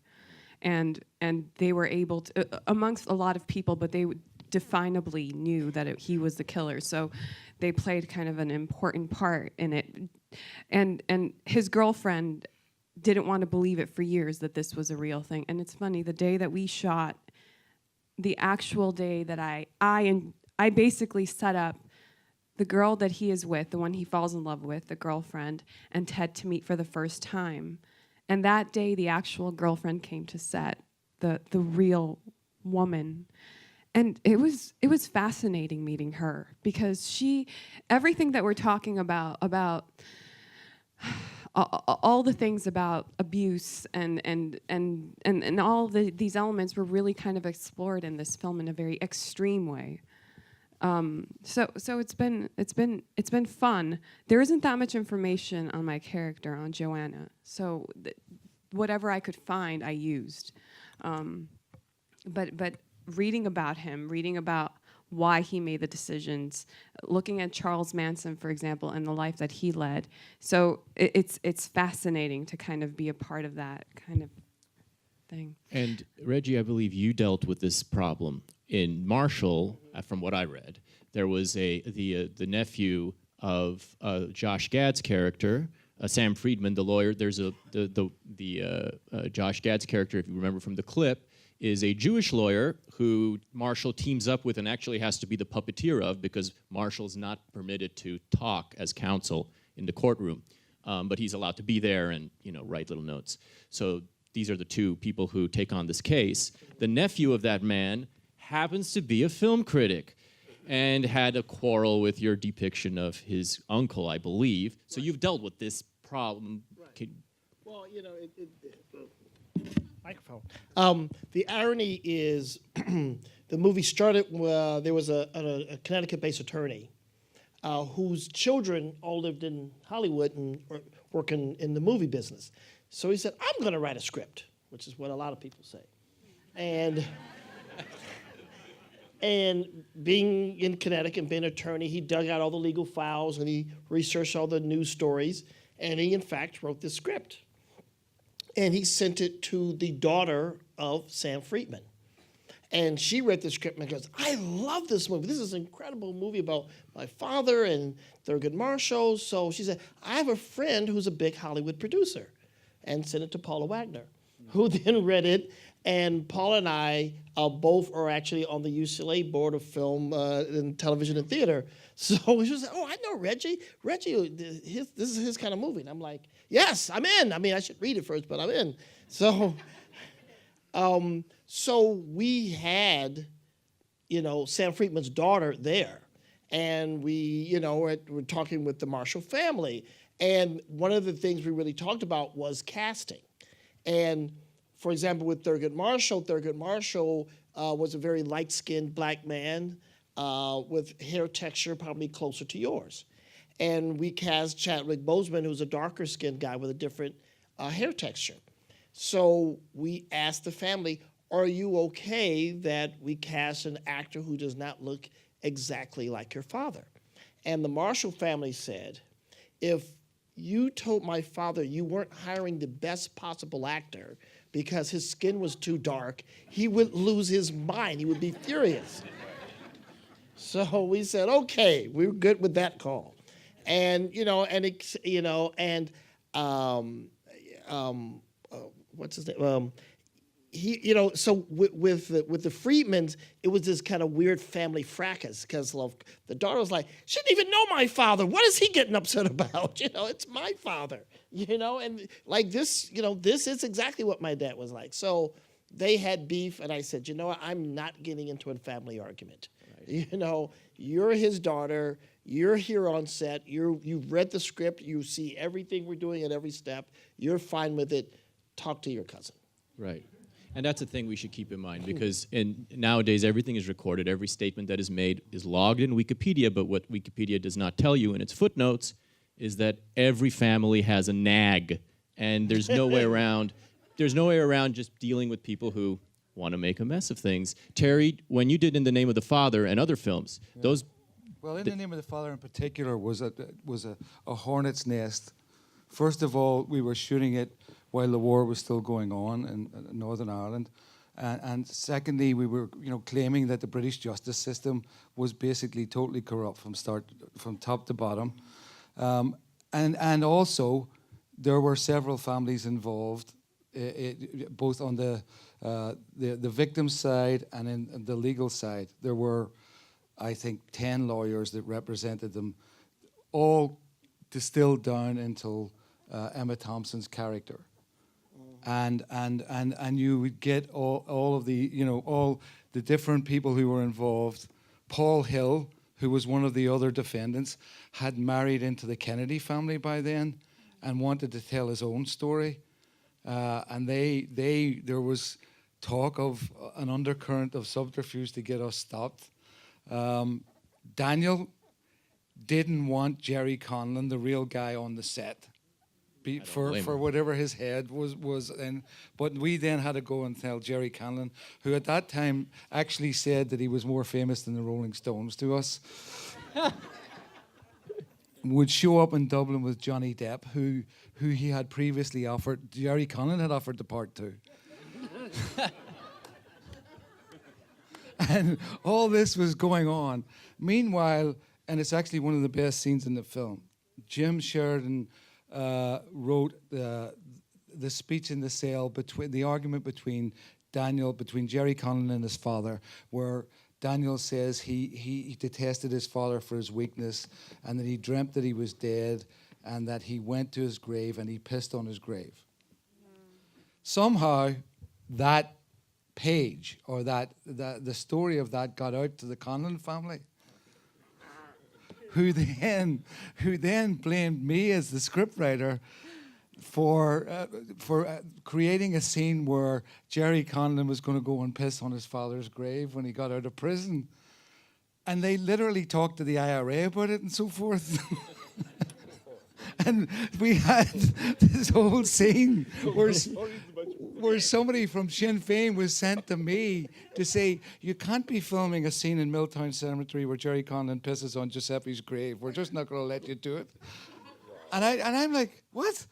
And they were able to, amongst a lot of people, but they definably knew that he was the killer. So they played kind of an important part in it. And his girlfriend didn't want to believe it for years that this was a real thing. And it's funny, the day that we shot, the actual day that I basically set up the girl that he is with, the one he falls in love with, the girlfriend, and Ted to meet for the first time. And that day, the actual girlfriend came to set, the real woman. And it was fascinating meeting her, because everything that we're talking about all the things about abuse and all these elements were really kind of explored in this film in a very extreme way. So it's been fun. There isn't that much information on my character, on Joanna. So whatever I could find, I used. But reading about him, reading about why he made the decisions, looking at Charles Manson, for example, and the life that he led. So it's fascinating to kind of be a part of that kind of thing. And Reggie, I believe you dealt with this problem in Marshall. From what I read, there was the nephew of Josh Gad's character, Sam Friedman, the lawyer. There's Josh Gad's character, if you remember from the clip, is a Jewish lawyer who Marshall teams up with and actually has to be the puppeteer of, because Marshall's not permitted to talk as counsel in the courtroom, but he's allowed to be there and write little notes. So these are the two people who take on this case. The nephew of that man happens to be a film critic and had a quarrel with your depiction of his uncle, I believe. So you've dealt with this problem. Right. Well, microphone. The irony is the movie started, there was a Connecticut-based attorney whose children all lived in Hollywood and were working in the movie business. So he said, I'm going to write a script, which is what a lot of people say. And being in Connecticut and being an attorney, he dug out all the legal files and he researched all the news stories, and he, in fact, wrote this script. And he sent it to the daughter of Sam Friedman. And she read the script and goes, I love this movie. This is an incredible movie about my father and Thurgood Marshall. So she said, I have a friend who's a big Hollywood producer, and sent it to Paula Wagner, who then read it. And Paula and I both are actually on the UCLA Board of Film and Television and Theater. So she was like, oh, I know Reggie. Reggie, this is his kind of movie. And I'm like, yes, I'm in. I mean, I should read it first, but I'm in. So, so we had, Sam Friedman's daughter there. And we, we're talking with the Marshall family. And one of the things we really talked about was casting. And for example, with Thurgood Marshall was a very light-skinned black man with hair texture probably closer to yours. And we cast Chadwick Boseman, who's a darker-skinned guy with a different hair texture. So we asked the family, are you okay that we cast an actor who does not look exactly like your father? And the Marshall family said, if you told my father you weren't hiring the best possible actor because his skin was too dark, he would lose his mind. He would be furious. So we said, okay, we're good with that call. And, what's his name? So with the Friedmans, it was this kind of weird family fracas because the daughter was like, she didn't even know my father. What is he getting upset about? It's my father, and like this, this is exactly what my dad was like. So they had beef, and I said, I'm not getting into a family argument. Right. You're his daughter. You're here on set. You've read the script. You see everything we're doing at every step. You're fine with it. Talk to your cousin. Right. And that's a thing we should keep in mind because nowadays everything is recorded. Every statement that is made is logged in Wikipedia, but what Wikipedia does not tell you in its footnotes is that every family has a nag, and there's no way around. There's no way around just dealing with people who want to make a mess of things. Terry, when you did In the Name of the Father and other films, those... Well, In the Name of the Father in particular was a hornet's nest. First of all, we were shooting it while the war was still going on in Northern Ireland. And secondly, we were claiming that the British justice system was basically totally corrupt from top to bottom. And also, there were several families involved, both on the victim side and in the legal side. There were, I think, 10 lawyers that represented them, all distilled down into Emma Thompson's character. And you would get all of the, all the different people who were involved. Paul Hill, who was one of the other defendants, had married into the Kennedy family by then and wanted to tell his own story. And there was talk of an undercurrent of subterfuge to get us stopped. Daniel didn't want Jerry Conlon, the real guy, on the set for whatever his head was in. But we then had to go and tell Jerry Conlon, who at that time actually said that he was more famous than the Rolling Stones to us, would show up in Dublin with Johnny Depp, who he had previously offered, Jerry Conlon had offered the part to. And all this was going on. Meanwhile, and it's actually one of the best scenes in the film, Jim Sheridan wrote the speech in the cell, the argument between Jerry Conlon and his father, where Daniel says he detested his father for his weakness and that he dreamt that he was dead and that he went to his grave and he pissed on his grave. Somehow that page or the story of that got out to the Conlon family, who then blamed me as the scriptwriter for creating a scene where Jerry Conlon was going to go and piss on his father's grave when he got out of prison. And they literally talked to the IRA about it and so forth. And we had this whole scene where somebody from Sinn Féin was sent to me to say, you can't be filming a scene in Milltown Cemetery where Jerry Conlon pisses on Giuseppe's grave. We're just not going to let you do it. And I'm like, what?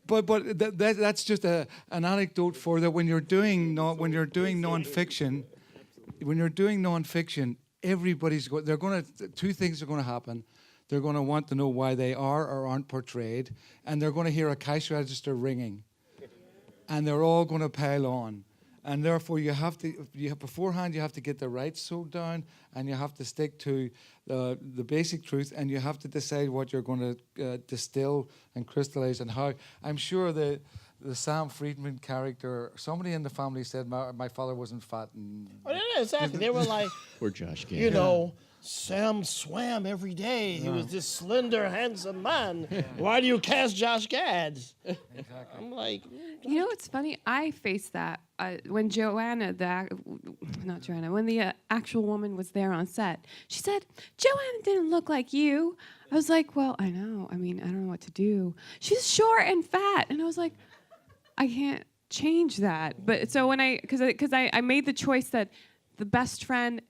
But that's just an anecdote for that when you're doing nonfiction, two things are going to happen. They're going to want to know why they are or aren't portrayed, and they're going to hear a cash register ringing, and they're all going to pile on. And therefore, beforehand, you have to get the rights sewed down, and you have to stick to the basic truth, and you have to decide what you're going to distill and crystallize and how. I'm sure the Sam Friedman character, somebody in the family said my father wasn't fat. Yeah, exactly. They were like, Poor Josh Gad. Sam swam every day. He was this slender, handsome man. Why do you cast Josh Gad? Exactly. I'm like... It's funny? I faced that when when the actual woman was there on set. She said, Joanna didn't look like you. I was like, well, I know. I mean, I don't know what to do. She's short and fat. And I was like, I can't change that. But so when because I made the choice that the best friend,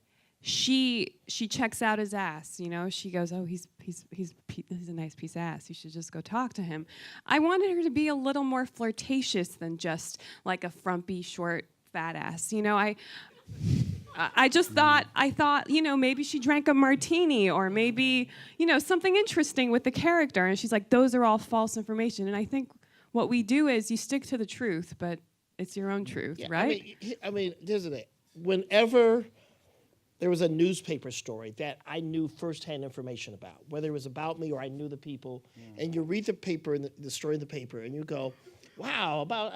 she checks out his ass, She goes, oh, he's a nice piece of ass. You should just go talk to him. I wanted her to be a little more flirtatious than just like a frumpy, short, fat ass. I just thought, maybe she drank a martini or maybe, something interesting with the character. And she's like, those are all false information. And I think what we do is you stick to the truth, but it's your own truth, right? I mean, here's the thing. Whenever there was a newspaper story that I knew firsthand information about, whether it was about me or I knew the people, and you read the paper and the story in the paper, and you go, wow, about,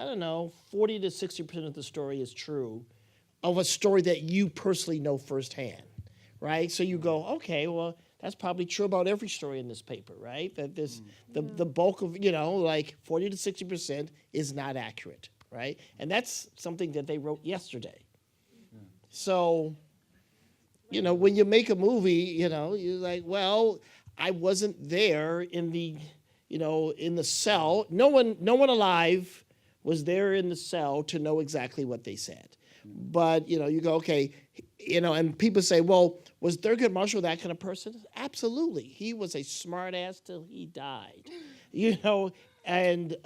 40 to 60% of the story is true of a story that you personally know firsthand, right? So you go, okay, well, that's probably true about every story in this paper, right? That this the bulk of, like 40 to 60% is not accurate, right? And that's something that they wrote yesterday. So, when you make a movie, you're like, well, I wasn't there in the, in the cell. No one alive was there in the cell to know exactly what they said. But, you go, okay, and people say, well, was Thurgood Marshall that kind of person? Absolutely. He was a smart ass till he died, and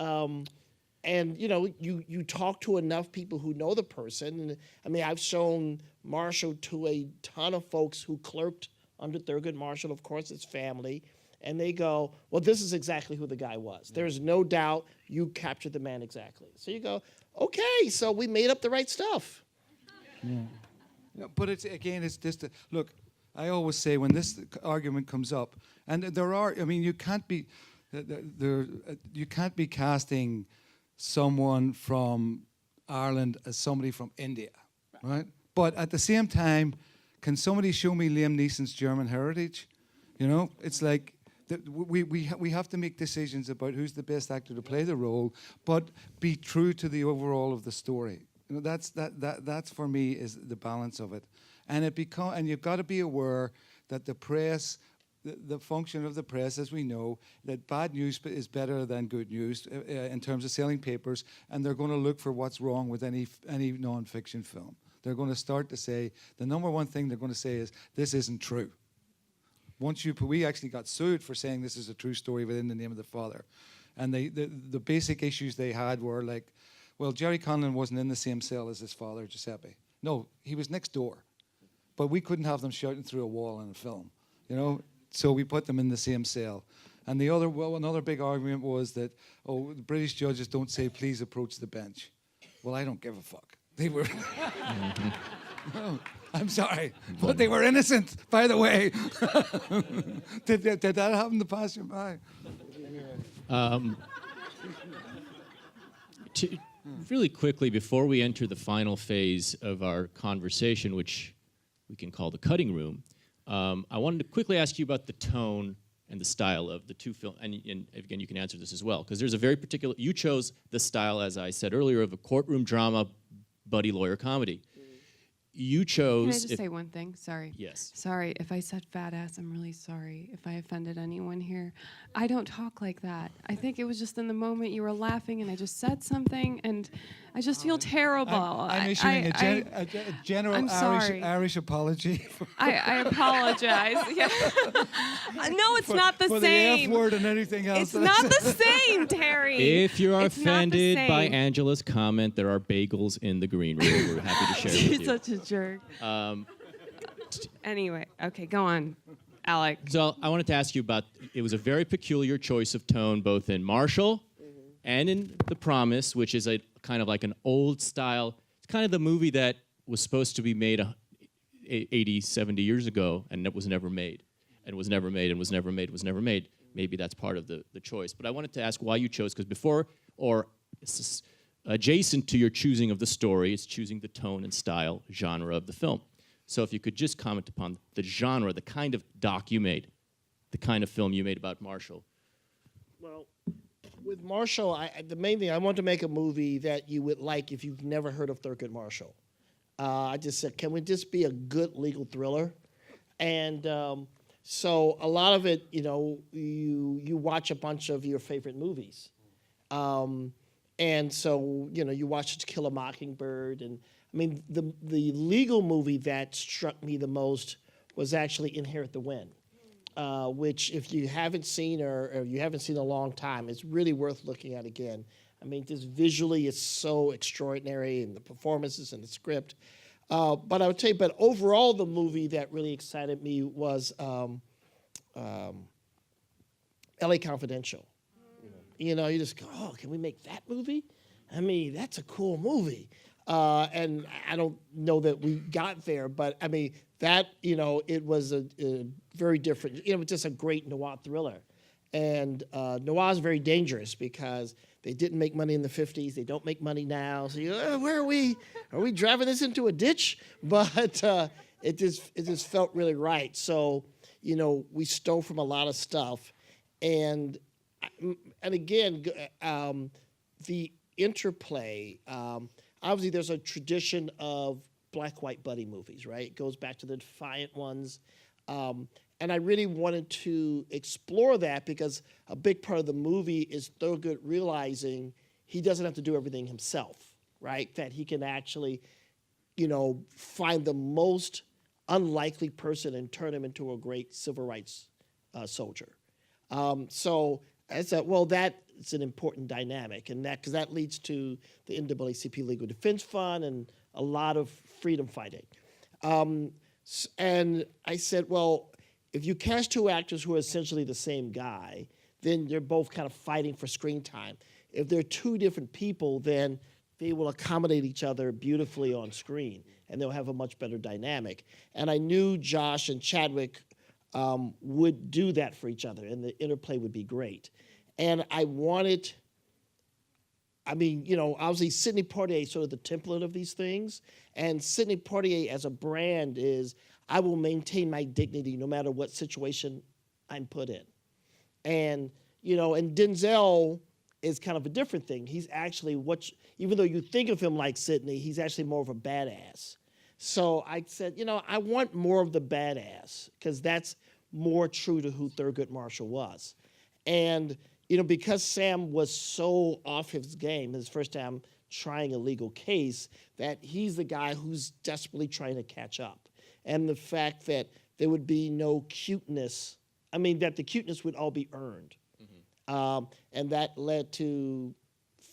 you talk to enough people who know the person. I mean, I've shown Marshall to a ton of folks who clerked under Thurgood Marshall, of course, his family, and they go, well, this is exactly who the guy was. There's no doubt you captured the man exactly. So you go, okay, so we made up the right stuff. Yeah, but it's just look. I always say when this argument comes up, and you can't be, you can't be casting someone from Ireland as somebody from India, right? But at the same time, can somebody show me Liam Neeson's German heritage? It's like we have to make decisions about who's the best actor to play the role, but be true to the overall of the story. That's for me is the balance of it, and you've got to be aware that the press, the function of the press, as we know, that bad news is better than good news in terms of selling papers, and they're going to look for what's wrong with any non-fiction film. They're going to start to say, the number one thing they're going to say is, this isn't true. We actually got sued for saying this is a true story within the name of the father, and the basic issues they had were like, well, Jerry Conlon wasn't in the same cell as his father, Giuseppe. No, he was next door, but we couldn't have them shouting through a wall in a film, So we put them in the same cell. And another big argument was that, the British judges don't say, please approach the bench. Well, I don't give a fuck. They were, no, I'm sorry, but they were innocent, by the way. Did that happen to pass you by? Really quickly, before we enter the final phase of our conversation, which we can call the cutting room, I wanted to quickly ask you about the tone and the style of the two films, and again, you can answer this as well, because there's a very particular, you chose the style, as I said earlier, of a courtroom drama, buddy lawyer comedy. You chose... Can I just say one thing? Sorry. Yes. Sorry, if I said fat ass, I'm really sorry if I offended anyone here. I don't talk like that. I think it was just in the moment you were laughing and I just said something and I just feel terrible. I'm issuing a general Irish apology. I apologize. Yeah. No, it's not the for same. The F word and anything else. It's not the same, Terry. If you're It's offended not the by same. Angela's comment, there are bagels in the green room. We're happy to share with You're you. such a jerk. Anyway, okay, go on, Alec. So I wanted to ask you about, it was a very peculiar choice of tone, both in Marshall and in The Promise, which is a kind of like an old style. It's kind of the movie that was supposed to be made 80, 70 years ago, and it was never made, and was never made, and was never made, was never made. Maybe that's part of the choice. But I wanted to ask why you chose, because before, or adjacent to your choosing of the story, it's choosing the tone and style, genre of the film. So if you could just comment upon the genre, the kind of doc you made, the kind of film you made about Marshall. Well, with Marshall, the main thing, I want to make a movie that you would like if you've never heard of Thurgood Marshall. I just said, can we just be a good legal thriller? And so a lot of it, you watch a bunch of your favorite movies. And so, you watch To Kill a Mockingbird. And I mean, the legal movie that struck me the most was actually Inherit the Wind, which if you haven't seen or you haven't seen in a long time, it's really worth looking at again. I mean, just visually, it's so extraordinary, and the performances and the script. But I would tell you, but overall, the movie that really excited me was L.A. Confidential. You just go, oh, can we make that movie? I mean, that's a cool movie. And I don't know that we got there, but I mean, that, it was a very different, just a great noir thriller. And noir is very dangerous because they didn't make money in the 50s. They don't make money now. So where are we? Are we driving this into a ditch? But it just felt really right. So, we stole from a lot of stuff, and again, the interplay. Obviously, there's a tradition of black-white buddy movies, right? It goes back to the Defiant ones. And I really wanted to explore that because a big part of the movie is Thurgood realizing he doesn't have to do everything himself, right? That he can actually, find the most unlikely person and turn him into a great civil rights soldier. So I said, well, that's an important dynamic, and because that leads to the NAACP Legal Defense Fund and a lot of freedom fighting. And I said, well, if you cast two actors who are essentially the same guy, then they're both kind of fighting for screen time. If they're two different people, then they will accommodate each other beautifully on screen, and they'll have a much better dynamic. And I knew Josh and Chadwick would do that for each other, and the interplay would be great. And I wanted, obviously Sidney Poitier is sort of the template of these things, and Sidney Poitier as a brand is, I will maintain my dignity no matter what situation I'm put in. And, and Denzel is kind of a different thing. He's actually, even though you think of him like Sidney, he's actually more of a badass. So I said, I want more of the badass, because that's more true to who Thurgood Marshall was. And, because Sam was so off his game, his first time trying a legal case, that he's the guy who's desperately trying to catch up. And the fact that there would be no cuteness, that the cuteness would all be earned. Mm-hmm. And that led to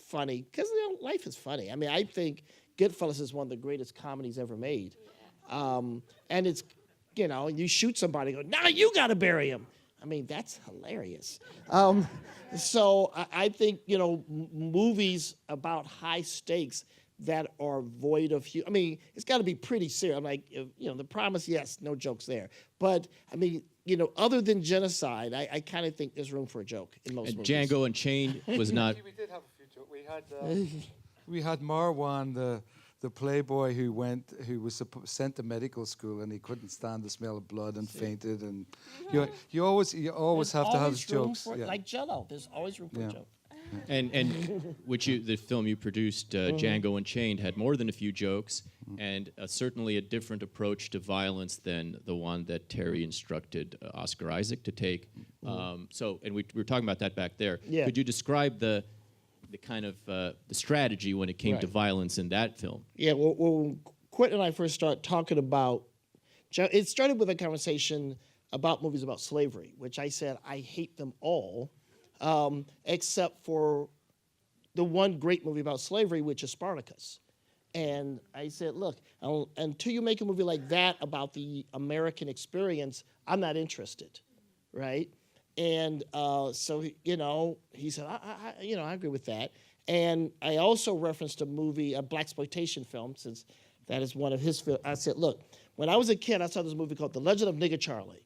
funny, because life is funny. I think Goodfellas is one of the greatest comedies ever made. And it's, you shoot somebody, go, now you got to bury him. That's hilarious. So I think, movies about high stakes that are void of humor. It's got to be pretty serious. The Promise, yes, no jokes there. But, other than genocide, I kind of think there's room for a joke in most movies. Django Unchained was not... We did have a few jokes. We had Marwan, the playboy who was sent to medical school, and he couldn't stand the smell of blood and fainted. And you always have to have jokes. Like Jello, there's always room for a joke. And the film you produced, Django Unchained, had more than a few jokes, and certainly a different approach to violence than the one that Terry instructed Oscar Isaac to take. And we were talking about that back there. Yeah. Could you describe the kind of the strategy when it came to violence in that film? Yeah. Well, when Quentin and I first started talking about, it started with a conversation about movies about slavery, which I said I hate them all. Except for the one great movie about slavery, which is Spartacus. And I said, look, until you make a movie like that about the American experience, I'm not interested, right? And so, he said, I agree with that. And I also referenced a movie, a blaxploitation film, since that is one of his films. I said, look, when I was a kid, I saw this movie called The Legend of Nigger Charlie.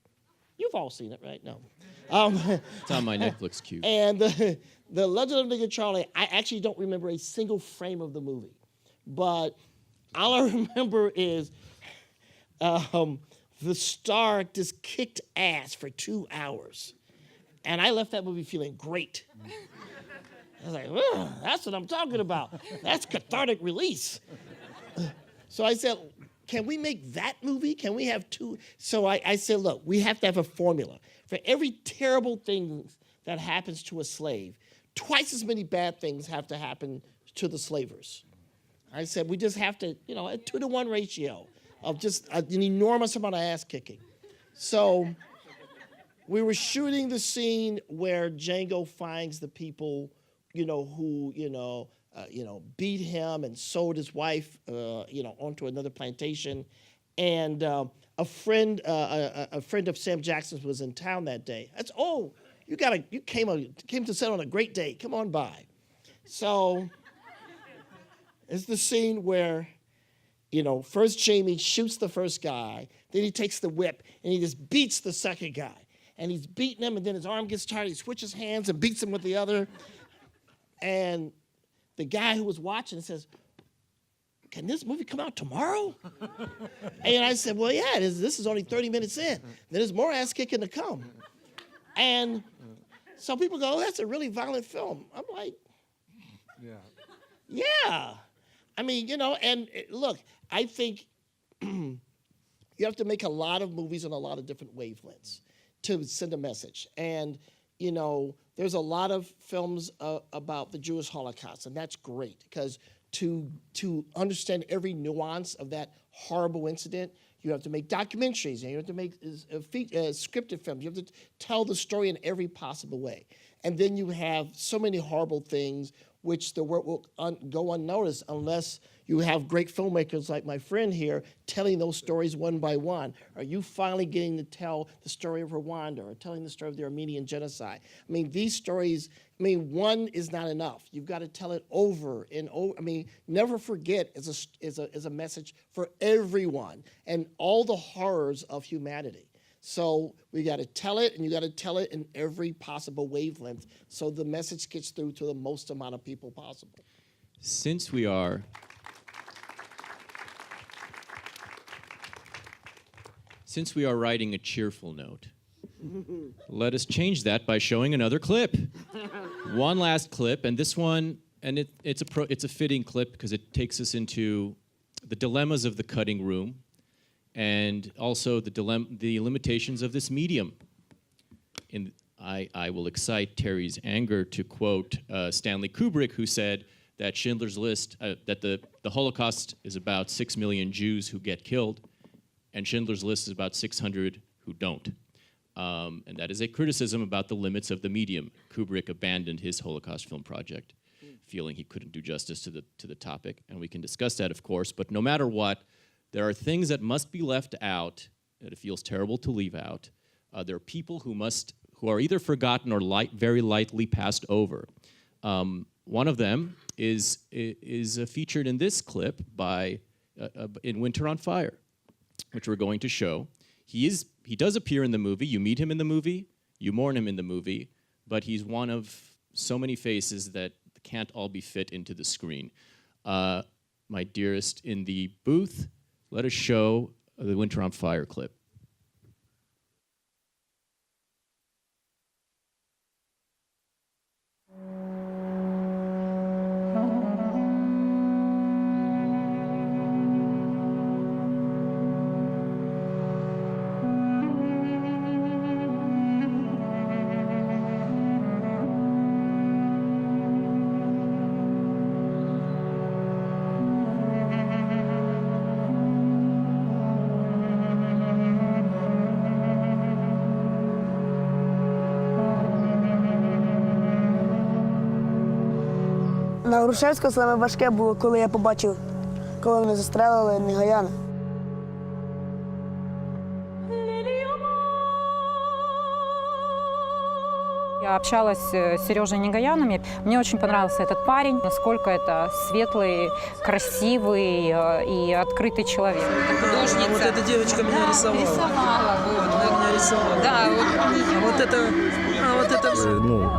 You've all seen it, right? No. It's on my Netflix queue. And the Legend of Nigger Charlie, I actually don't remember a single frame of the movie. But all I remember is the star just kicked ass for 2 hours. And I left that movie feeling great. I was like, that's what I'm talking about. That's cathartic release. So I said, can we make that movie? Can we have two? So I said, look, we have to have a formula. For every terrible thing that happens to a slave, twice as many bad things have to happen to the slavers. I said, we just have to, a 2-to-1 ratio of just an enormous amount of ass kicking. So we were shooting the scene where Django finds the people, who, beat him and sold his wife, onto another plantation. And a friend of Sam Jackson's was in town that day. That's, you came to set on a great day. Come on by. So it's the scene where, first Jamie shoots the first guy, then he takes the whip and he just beats the second guy. And he's beating him, and then his arm gets tired. He switches hands and beats him with the other. And the guy who was watching says, can this movie come out tomorrow? And I said, well, yeah, this is only 30 minutes in. There's more ass kicking to come. And so people go, oh, that's a really violent film. I'm like, yeah. I mean, you know, and look, I think you have to make a lot of movies on a lot of different wavelengths to send a message. And, you know, there's a lot of films about the Jewish Holocaust, and that's great, because to understand every nuance of that horrible incident, you have to make documentaries, and you have to make scripted films. You have to tell the story in every possible way. And then you have so many horrible things which the work will go unnoticed unless you have great filmmakers like my friend here telling those stories one by one. Are you finally getting to tell the story of Rwanda or telling the story of the Armenian genocide? I mean, these stories, I mean, one is not enough. You've got to tell it over and over. I mean, never forget is a message for everyone and all the horrors of humanity. So we got to tell it, and you got to tell it in every possible wavelength so the message gets through to the most amount of people possible. Since we are writing a cheerful note, let us change that by showing another clip. One last clip, and this one, and it's a fitting clip because it takes us into the dilemmas of the cutting room, and also the limitations of this medium. I will excite Terry's anger to quote Stanley Kubrick, who said that Schindler's List, that the Holocaust is about 6 million Jews who get killed, and Schindler's List is about 600 who don't. And that is a criticism about the limits of the medium. Kubrick abandoned his Holocaust film project, feeling he couldn't do justice to the topic, and we can discuss that, of course, but no matter what, there are things that must be left out, that it feels terrible to leave out. There are people who are either forgotten or very lightly passed over. One of them is featured in this clip in Winter on Fire, which we're going to show. He does appear in the movie. You meet him in the movie. You mourn him in the movie. But he's one of so many faces that can't all be fit into the screen. My dearest in the booth, let us show the Winter on Fire clip. На Грушевського саме важке було, коли я побачив, коли вони застрелили Негаяна. Я общалась с Сережей Негаяном. Мне очень понравился этот парень, насколько это светлый, красивый и открытый человек. Художница. Вот эта девочка меня рисовала. Рисовала. Она меня рисовала. Да, вот это... Ну,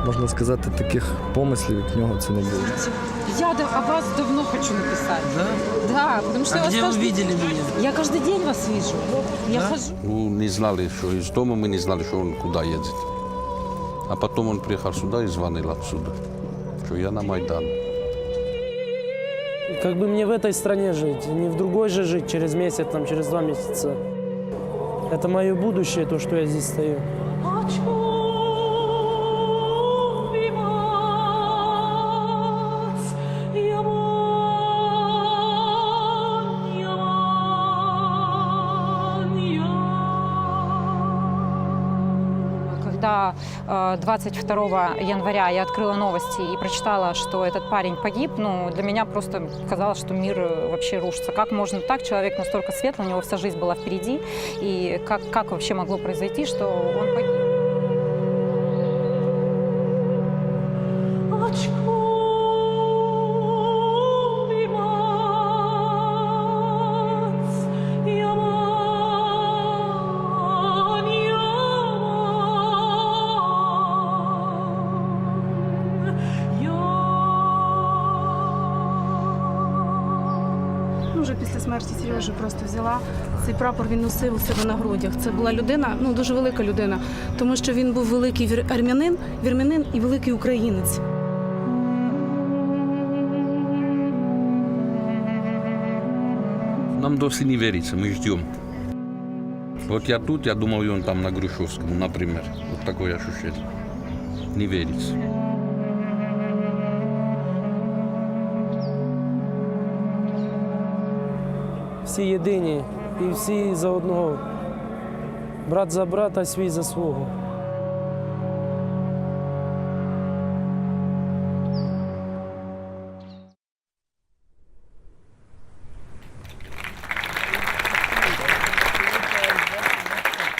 можна сказати, таких помислів від нього це не було. Я о вас давно хочу написать. Да? Да, потому что а где вы видели меня? Я каждый день вас вижу. Я хожу. Ну, не знали, что из дома, мы не знали, что он куда едет. А потом он приехал сюда и звонил отсюда, что я на Майдан. Как бы мне в этой стране жить, не в другой же жить через месяц, там, через 2 месяца. Это мое будущее, то, что я здесь стою. Когда 22 января я открыла новости и прочитала, что этот парень погиб, ну, для меня просто казалось, что мир вообще рушится. Как можно так? Человек настолько светлый, у него вся жизнь была впереди. И как вообще могло произойти, что он погиб? смерті Сережі просто взяла цей прапор, він носив у себе на грудях. Це була людина, ну дуже велика людина, тому що він був великий вірмянин і великий українець. Нам досі не верится, мы ждем. Вот я тут, я думал, и он там на Грушевском, например. Вот такое ощущение. Не верится. Всі єдині і всі за одного. Брат за брата, свій за свого.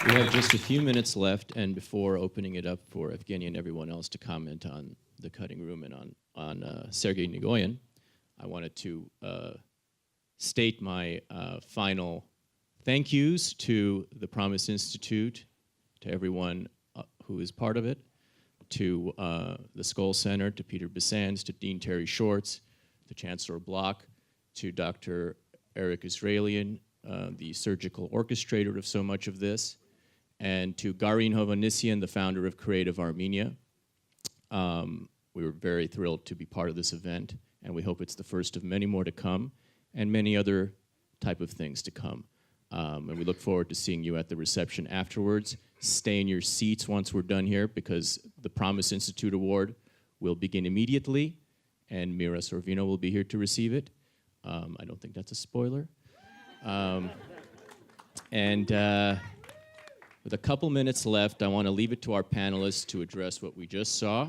We have just a few minutes left, and before opening it up for Evgeny and everyone else to comment on the cutting room and on Sergei Nigoyan, I wanted to state my final thank yous to the Promise Institute, to everyone who is part of it, to the Skoll Center, to Peter Bissands, to Dean Terry Shorts, to Chancellor Block, to Dr. Eric Israelian, the surgical orchestrator of so much of this, and to Garin Hovhannisyan, the founder of Creative Armenia. We were very thrilled to be part of this event, and we hope it's the first of many more to come, and many other type of things to come. And we look forward to seeing you at the reception afterwards. Stay in your seats once we're done here, because the Promise Institute Award will begin immediately, and Mira Sorvino will be here to receive it. I don't think that's a spoiler. With a couple minutes left, I want to leave it to our panelists to address what we just saw,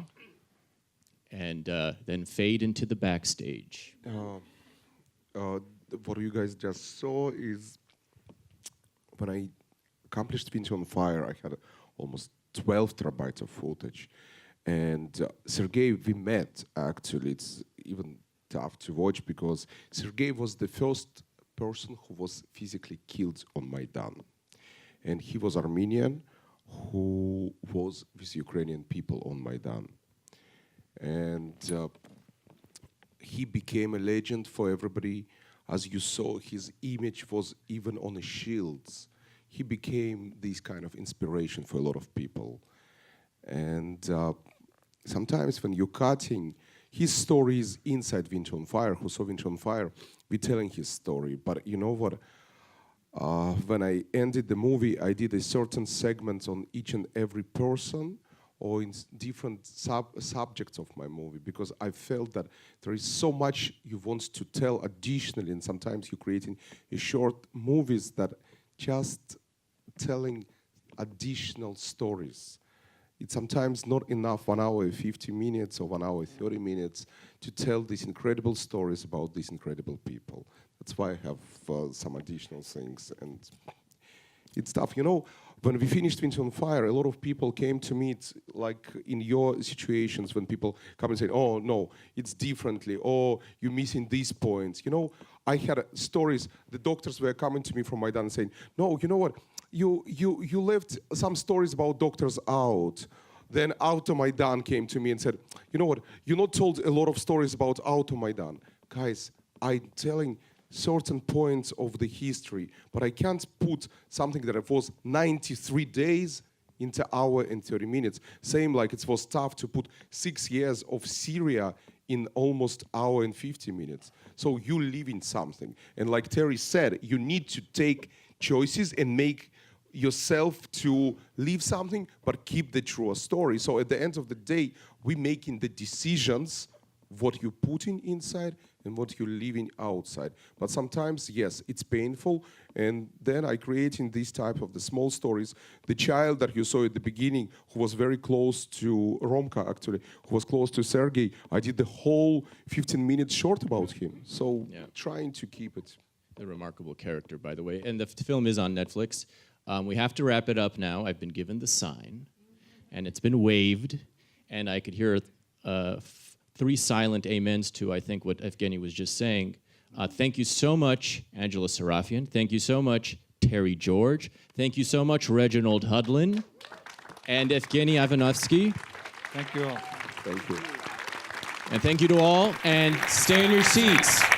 and then fade into the backstage. What you guys just saw is when I accomplished Winter on Fire, I had almost 12 terabytes of footage. And Sergei, we met, actually. It's even tough to watch because Sergei was the first person who was physically killed on Maidan. And he was Armenian who was with Ukrainian people on Maidan. And he became a legend for everybody. As you saw, his image was even on the shields. He became this kind of inspiration for a lot of people. And sometimes when you're cutting, his story is inside Winter on Fire. Who saw Winter on Fire, we're telling his story. But you know what? When I ended the movie, I did a certain segment on each and every person or in different subjects of my movie, because I felt that there is so much you want to tell additionally, and sometimes you're creating a short movies that just telling additional stories. It's sometimes not enough 1 hour and 50 minutes or 1 hour and 30 minutes to tell these incredible stories about these incredible people. That's why I have some additional things, and it's tough. You know, when we finished Winter on Fire, a lot of people came to me, like in your situations, when people come and say, oh, no, it's differently, or you're missing these points. You know, I had stories, the doctors were coming to me from Maidan saying, no, you know what, you left some stories about doctors out. Then Auto Maidan came to me and said, you know what, you not told a lot of stories about Auto Maidan. Guys, I'm telling certain points of the history, but I can't put something that it was 93 days into hour and 30 minutes. Same like it was tough to put 6 years of Syria in almost hour and 50 minutes. So you live in something. And like Terry said, you need to take choices and make yourself to live something, but keep the true story. So at the end of the day, we're making the decisions what you're putting inside and what you're leaving outside. But sometimes, yes, it's painful. And then I creating this type of the small stories. The child that you saw at the beginning, who was very close to Romka, actually, who was close to Sergei, I did the whole 15 minutes short about him. So trying to keep it. A remarkable character, by the way. And the film is on Netflix. We have to wrap it up now. I've been given the sign, and it's been waved. And I could hear 3 silent amens to, I think, what Evgeny was just saying. Thank you so much, Angela Sarafyan. Thank you so much, Terry George. Thank you so much, Reginald Hudlin. And Evgeny Afineevsky. Thank you all. Thank you. And thank you to all, and stay in your seats.